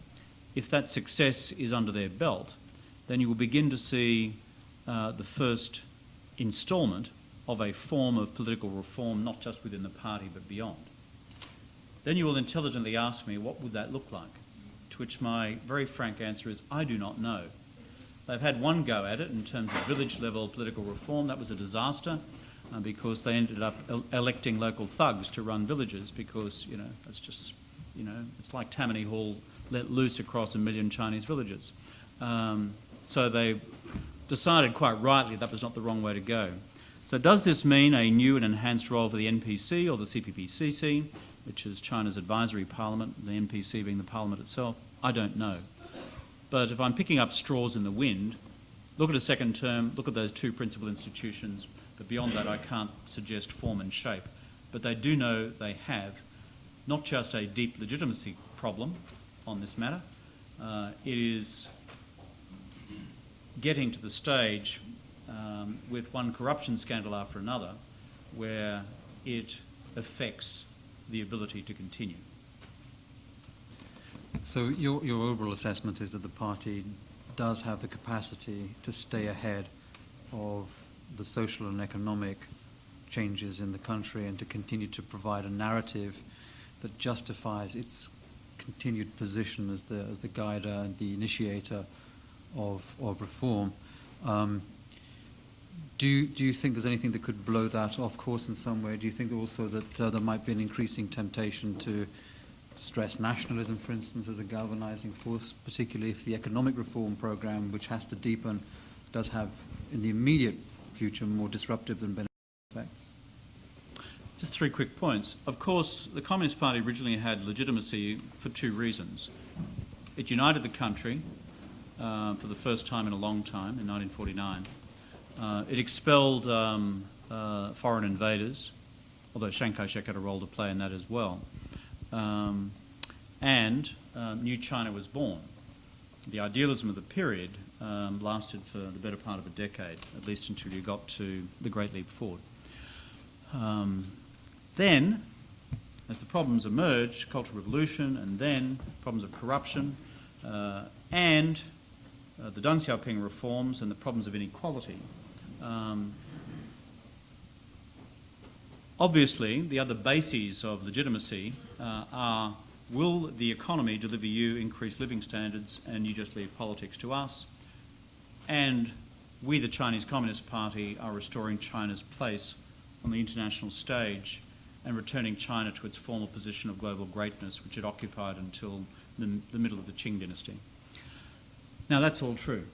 if that success is under their belt, then you will begin to see the first instalment of a form of political reform, not just within the party but beyond. Then you will intelligently ask me, what would that look like? To which my very frank answer is, I do not know. They've had one go at it in terms of village-level political reform. That was a disaster because they ended up electing local thugs to run villages because, it's just, it's like Tammany Hall let loose across 1 million Chinese villages. So they decided quite rightly that was not the wrong way to go. So does this mean a new and enhanced role for the NPC or the CPPCC, which is China's advisory parliament, the NPC being the parliament itself? I don't know. But if I'm picking up straws in the wind, look at a second term, look at those two principal institutions, but beyond that I can't suggest form and shape. But they do know they have not just a deep legitimacy problem on this matter, it is getting to the stage with one corruption scandal after another where it affects the ability to continue. So your overall assessment is that the party does have the capacity to stay ahead of the social and economic changes in the country and to continue to provide a narrative that justifies its continued position as the guider and the initiator of reform. Do you think there's anything that could blow that off course in some way? Do you think also that there might be an increasing temptation to stress nationalism, for instance, as a galvanizing force, particularly if the economic reform program, which has to deepen, does have, in the immediate future, more disruptive than beneficial effects? Just 3 quick points. Of course, the Communist Party originally had legitimacy for 2 reasons. It united the country for the first time in a long time, in 1949. It expelled foreign invaders, although Chiang Kai-shek had a role to play in that as well. And new China was born. The idealism of the period lasted for the better part of a decade, at least until you got to the Great Leap Forward. Then, as the problems emerged, Cultural Revolution, and then problems of corruption, and the Deng Xiaoping reforms and the problems of inequality, obviously the other bases of legitimacy are, will the economy deliver you increased living standards and you just leave politics to us? And we, the Chinese Communist Party, are restoring China's place on the international stage and returning China to its former position of global greatness, which it occupied until the middle of the Qing dynasty. Now, that's all true.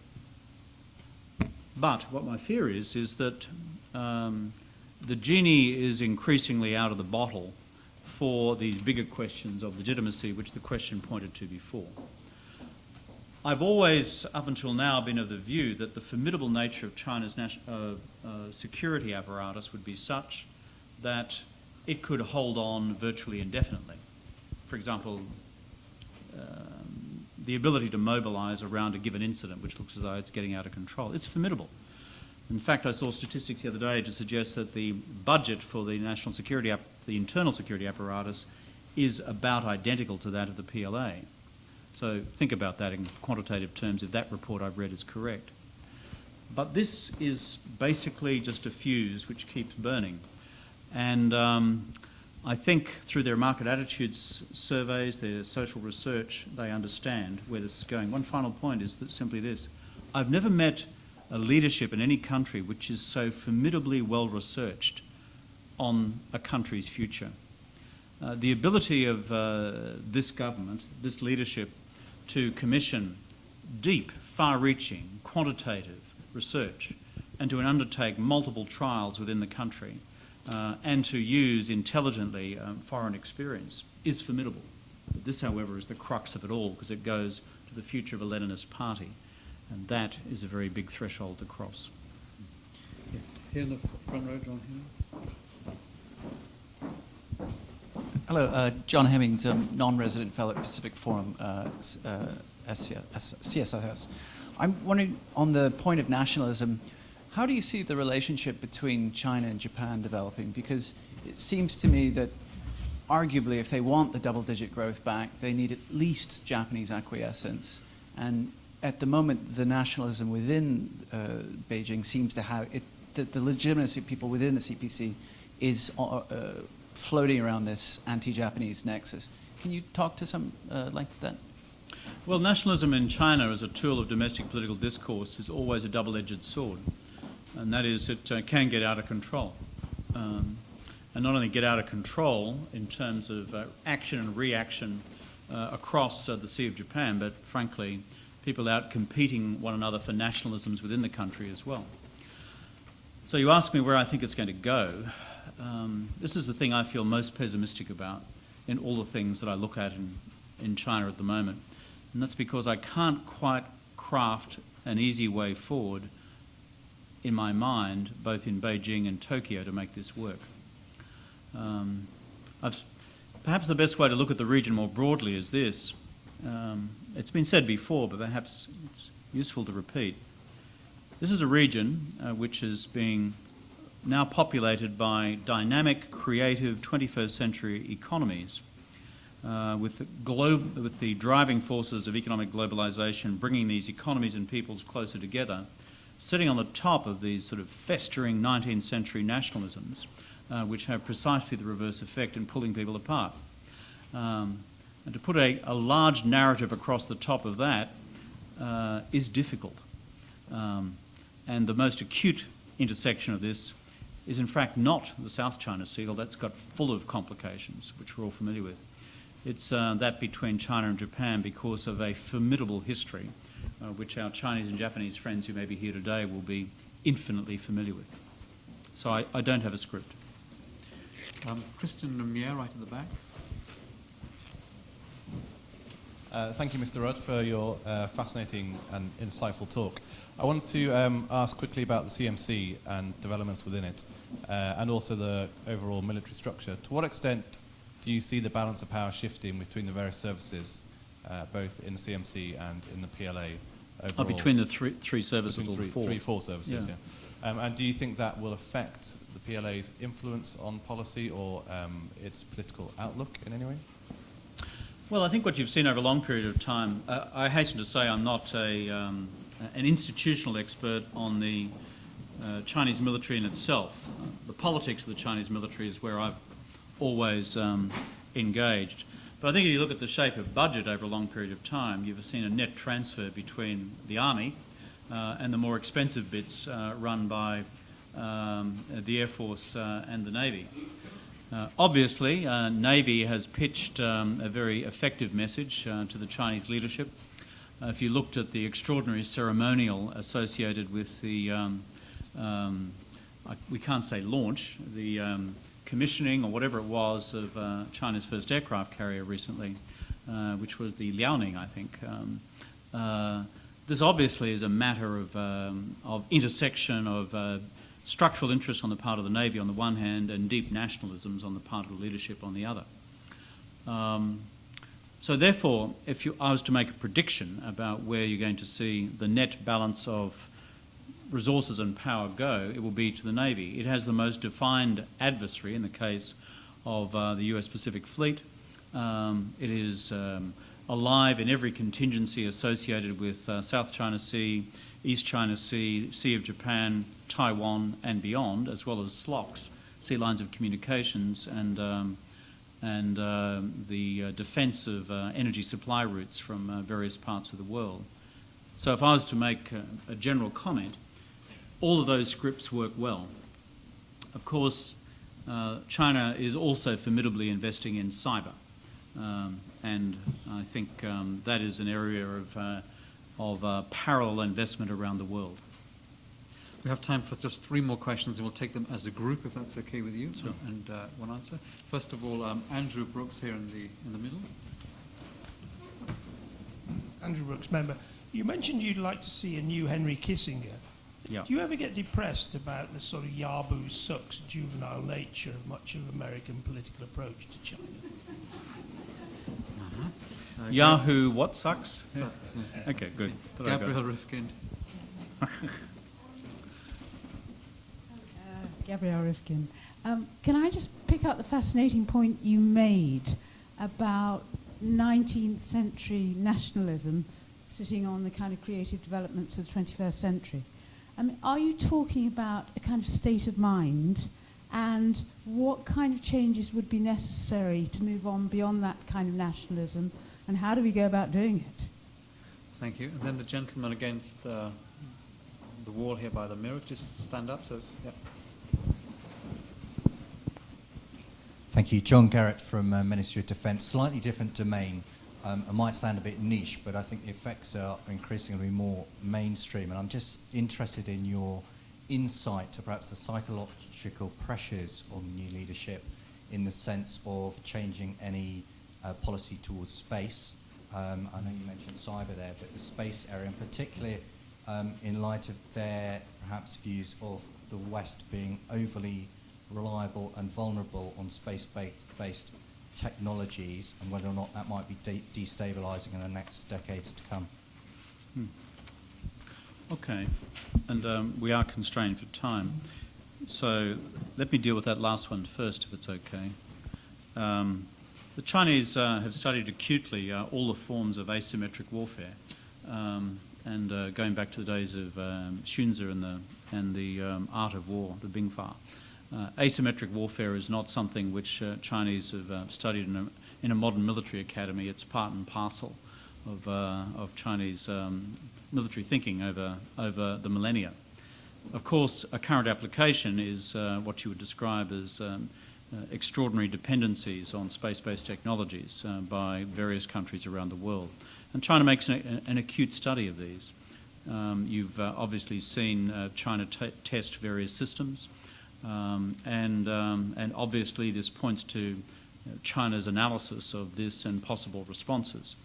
But what my fear is that the genie is increasingly out of the bottle for these bigger questions of legitimacy, which the question pointed to before. I've always, up until now, been of the view that the formidable nature of China's security apparatus would be such that it could hold on virtually indefinitely. For example, the ability to mobilise around a given incident which looks as though it's getting out of control. It's formidable. In fact, I saw statistics the other day to suggest that the budget for the national security, the internal security apparatus, is about identical to that of the PLA. So think about that in quantitative terms if that report I've read is correct. But this is basically just a fuse which keeps burning. And I think through their market attitudes surveys, their social research, they understand where this is going. One final point is that simply this. I've never met a leadership in any country which is so formidably well researched on a country's future. The ability of this government, this leadership, to commission deep, far-reaching, quantitative research and to undertake multiple trials within the country and to use intelligently foreign experience is formidable. But this, however, is the crux of it all because it goes to the future of a Leninist party. And that is a very big threshold to cross. Yes. Here in the front row, John Hemmings. Hello, John Hemmings, non-resident fellow at Pacific Forum, CSIS. I'm wondering, on the point of nationalism, how do you see the relationship between China and Japan developing? Because it seems to me that arguably if they want the double-digit growth back, they need at least Japanese acquiescence. And at the moment, the nationalism within Beijing seems to have, the legitimacy of people within the CPC is floating around this anti-Japanese nexus. Can you talk to some length of that? Well, nationalism in China as a tool of domestic political discourse is always a double-edged sword. And that is, it can get out of control. And not only get out of control in terms of action and reaction across the Sea of Japan, but frankly, people out competing one another for nationalisms within the country as well. So you ask me where I think it's going to go. This is the thing I feel most pessimistic about in all the things that I look at in China at the moment. And that's because I can't quite craft an easy way forward, in my mind, both in Beijing and Tokyo, to make this work. Perhaps the best way to look at the region more broadly is this. It's been said before, but perhaps it's useful to repeat. This is a region which is being now populated by dynamic, creative 21st century economies with the driving forces of economic globalization bringing these economies and peoples closer together, sitting on the top of these sort of festering 19th century nationalisms which have precisely the reverse effect in pulling people apart. And to put a large narrative across the top of that is difficult. And the most acute intersection of this is in fact not the South China Sea, although that's got full of complications, which we're all familiar with. It's that between China and Japan because of a formidable history, which our Chinese and Japanese friends who may be here today will be infinitely familiar with. So I don't have a script. Kristen Lemire, right at the back. Thank you, Mr. Rudd, for your fascinating and insightful talk. I wanted to ask quickly about the CMC and developments within it, and also the overall military structure. To what extent do you see the balance of power shifting between the various services, both in the CMC and in the PLA overall? Between the three services, between or four? four services, yeah. And do you think that will affect the PLA's influence on policy or its political outlook in any way? Well, I think what you've seen over a long period of time, I hasten to say I'm not an institutional expert on the Chinese military in itself. The politics of the Chinese military is where I've always engaged. But I think if you look at the shape of budget over a long period of time, you've seen a net transfer between the army and the more expensive bits run by the Air Force and the Navy. Obviously, Navy has pitched a very effective message to the Chinese leadership. If you looked at the extraordinary ceremonial associated with the, we can't say launch, the commissioning or whatever it was of China's first aircraft carrier recently, which was the Liaoning, I think. This obviously is a matter of intersection of structural interests on the part of the Navy on the one hand and deep nationalisms on the part of the leadership on the other. So therefore, if I was to make a prediction about where you're going to see the net balance of resources and power go, it will be to the Navy. It has the most defined adversary in the case of the US Pacific Fleet. It is alive in every contingency associated with South China Sea, East China Sea, Sea of Japan, Taiwan and beyond, as well as SLOCs, sea lines of communications, and the defence of energy supply routes from various parts of the world. So if I was to make a general comment, all of those scripts work well. Of course, China is also formidably investing in cyber, and I think that is an area of parallel investment around the world. We have time for just 3 more questions, and we'll take them as a group, if that's okay with you. Sure. And one answer. First of all, Andrew Brooks here in the middle. Andrew Brooks, member. You mentioned you'd like to see a new Henry Kissinger. Yeah. Do you ever get depressed about the sort of Yahoo sucks juvenile nature of much of American political approach to China? Yahoo, what sucks? Sucks, yes. Okay, good. Thought I got it. Gabrielle Rifkind. Gabrielle Rifkin. Can I just pick up the fascinating point you made about 19th century nationalism sitting on the kind of creative developments of the 21st century? I mean, are you talking about a kind of state of mind, and what kind of changes would be necessary to move on beyond that kind of nationalism, and how do we go about doing it? Thank you. And then the gentleman against the wall here by the mirror, just stand up. So, yeah. Thank you. John Garrett from Ministry of Defence. Slightly different domain. It might sound a bit niche, but I think the effects are increasingly more mainstream. And I'm just interested in your insight to perhaps the psychological pressures on new leadership in the sense of changing any policy towards space. I know you mentioned cyber there, but the space area, and particularly in light of their perhaps views of the West being overly reliable and vulnerable on space-based technologies, and whether or not that might be destabilizing in the next decades to come. Okay, and we are constrained for time. So let me deal with that last one first, if it's okay. The Chinese have studied acutely all the forms of asymmetric warfare, and going back to the days of Xunzi and the art of war, the Bingfa. Asymmetric warfare is not something which Chinese have studied in a modern military academy. It's part and parcel of Chinese military thinking over the millennia. Of course, a current application is what you would describe as extraordinary dependencies on space-based technologies by various countries around the world. And China makes an acute study of these. You've obviously seen China test various systems, and obviously this points to China's analysis of this and possible responses.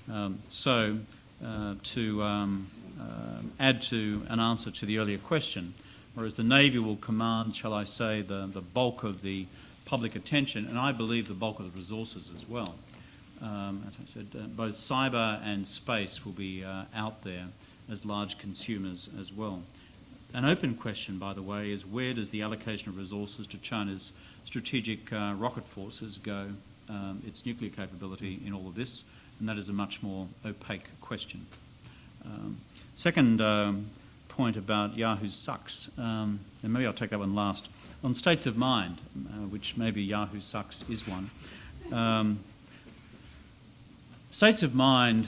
To add to an answer to the earlier question, whereas the Navy will command, shall I say, the bulk of the public attention, and I believe the bulk of the resources as well. As I said, both cyber and space will be out there as large consumers as well. An open question, by the way, is where does the allocation of resources to China's strategic rocket forces go, its nuclear capability in all of this, and that is a much more opaque question. Second point about Yahoo sucks, and maybe I'll take that one last. On states of mind, which maybe Yahoo sucks is one. States of mind,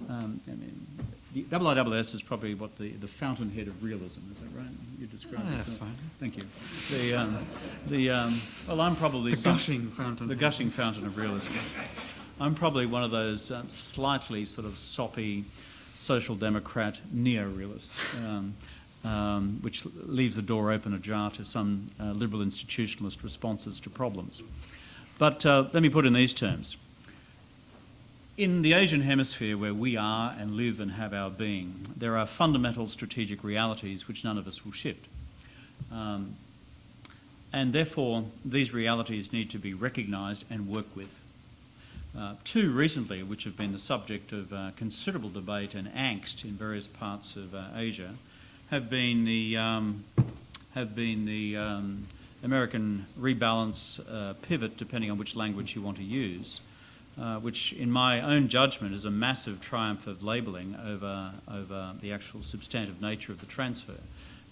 the IISS is probably what the fountainhead of realism, is that right? You described it. That's fine. Thank you. Well, I'm probably the gushing fountain. The gushing fountain of realism. I'm probably one of those slightly sort of soppy social democrat neo-realists, which leaves the door open ajar to some liberal institutionalist responses to problems. But let me put it in these terms. In the Asian hemisphere, where we are and live and have our being, there are fundamental strategic realities which none of us will shift. And therefore, these realities need to be recognised and worked with. Two recently, which have been the subject of considerable debate and angst in various parts of Asia, have been the American rebalance pivot, depending on which language you want to use, which in my own judgment is a massive triumph of labelling over the actual substantive nature of the transfer.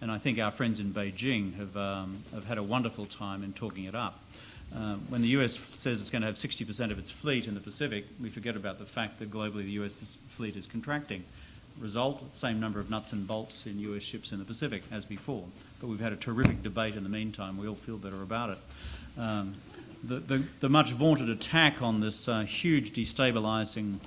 And I think our friends in Beijing have had a wonderful time in talking it up. When the US says it's going to have 60% of its fleet in the Pacific, we forget about the fact that globally the US fleet is contracting. Result, same number of nuts and bolts in US ships in the Pacific as before. But we've had a terrific debate in the meantime. We all feel better about it. The much vaunted attack on this huge destabilising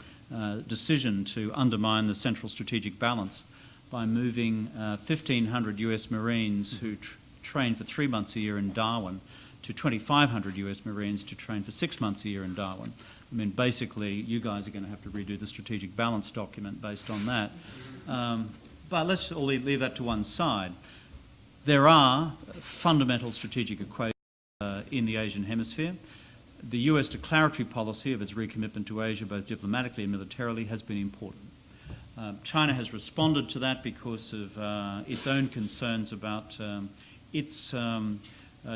decision to undermine the central strategic balance by moving 1,500 US Marines who train for 3 months a year in Darwin to 2,500 US Marines to train for 6 months a year in Darwin. I mean, basically, you guys are going to have to redo the strategic balance document based on that. But let's leave that to one side. There are fundamental strategic equations in the Asian hemisphere. The US declaratory policy of its recommitment to Asia, both diplomatically and militarily, has been important. China has responded to that because of its own concerns about its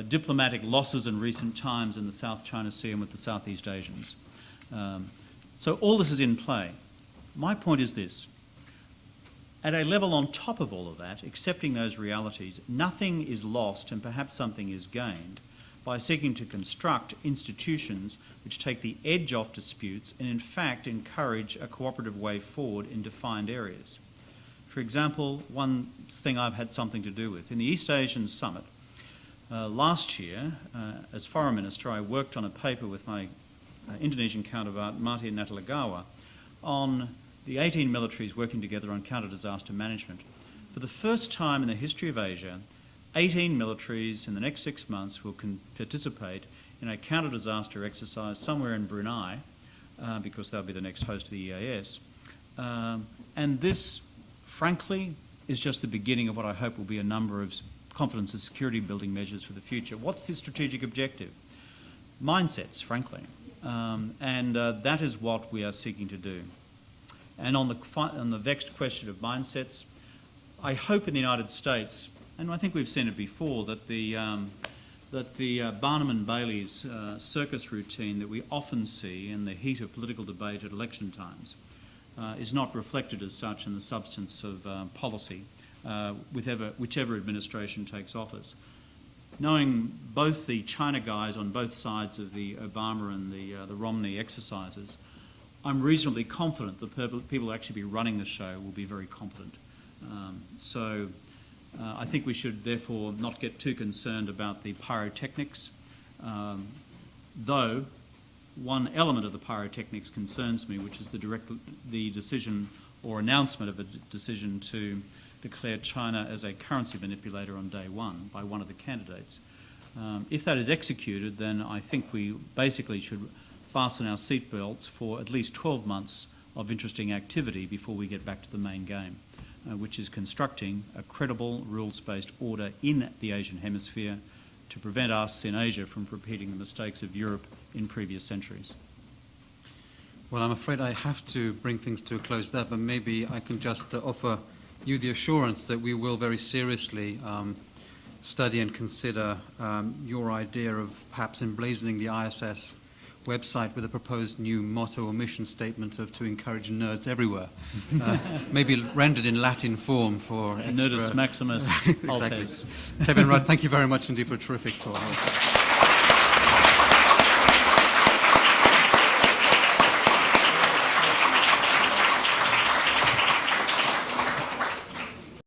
diplomatic losses in recent times in the South China Sea and with the Southeast Asians. So all this is in play. My point is this. At a level on top of all of that, accepting those realities, nothing is lost and perhaps something is gained by seeking to construct institutions which take the edge off disputes and in fact encourage a cooperative way forward in defined areas. For example, one thing I've had something to do with, in the East Asian Summit, last year, as Foreign Minister, I worked on a paper with my Indonesian counterpart, Martin Natalegawa, on the 18 militaries working together on counter-disaster management. For the first time in the history of Asia, 18 militaries in the next 6 months will participate in a counter-disaster exercise somewhere in Brunei, because they'll be the next host of the EIS. And this, frankly, is just the beginning of what I hope will be a number of confidence and security building measures for the future. What's the strategic objective? Mindsets, frankly. And that is what we are seeking to do. And on the vexed question of mindsets, I hope in the United States, and I think we've seen it before, that the Barnum and Bailey's circus routine that we often see in the heat of political debate at election times is not reflected as such in the substance of policy, whichever administration takes office. Knowing both the China guys on both sides of the Obama and the Romney exercises, I'm reasonably confident the people who actually be running the show will be very competent. So I think we should therefore not get too concerned about the pyrotechnics, though one element of the pyrotechnics concerns me, which is the decision or announcement of a decision to declare China as a currency manipulator on day one by one of the candidates. If that is executed, then I think we basically should fasten our seatbelts for at least 12 months of interesting activity before we get back to the main game, which is constructing a credible rules-based order in the Asian hemisphere to prevent us in Asia from repeating the mistakes of Europe in previous centuries. Well, I'm afraid I have to bring things to a close there, but maybe I can just offer you the assurance that we will very seriously study and consider your idea of perhaps emblazoning the IISS website with a proposed new motto or mission statement of to encourage nerds everywhere, maybe rendered in Latin form for extra... Nerdus maximus Exactly. altes. Kevin Rudd, thank you very much indeed for a terrific talk.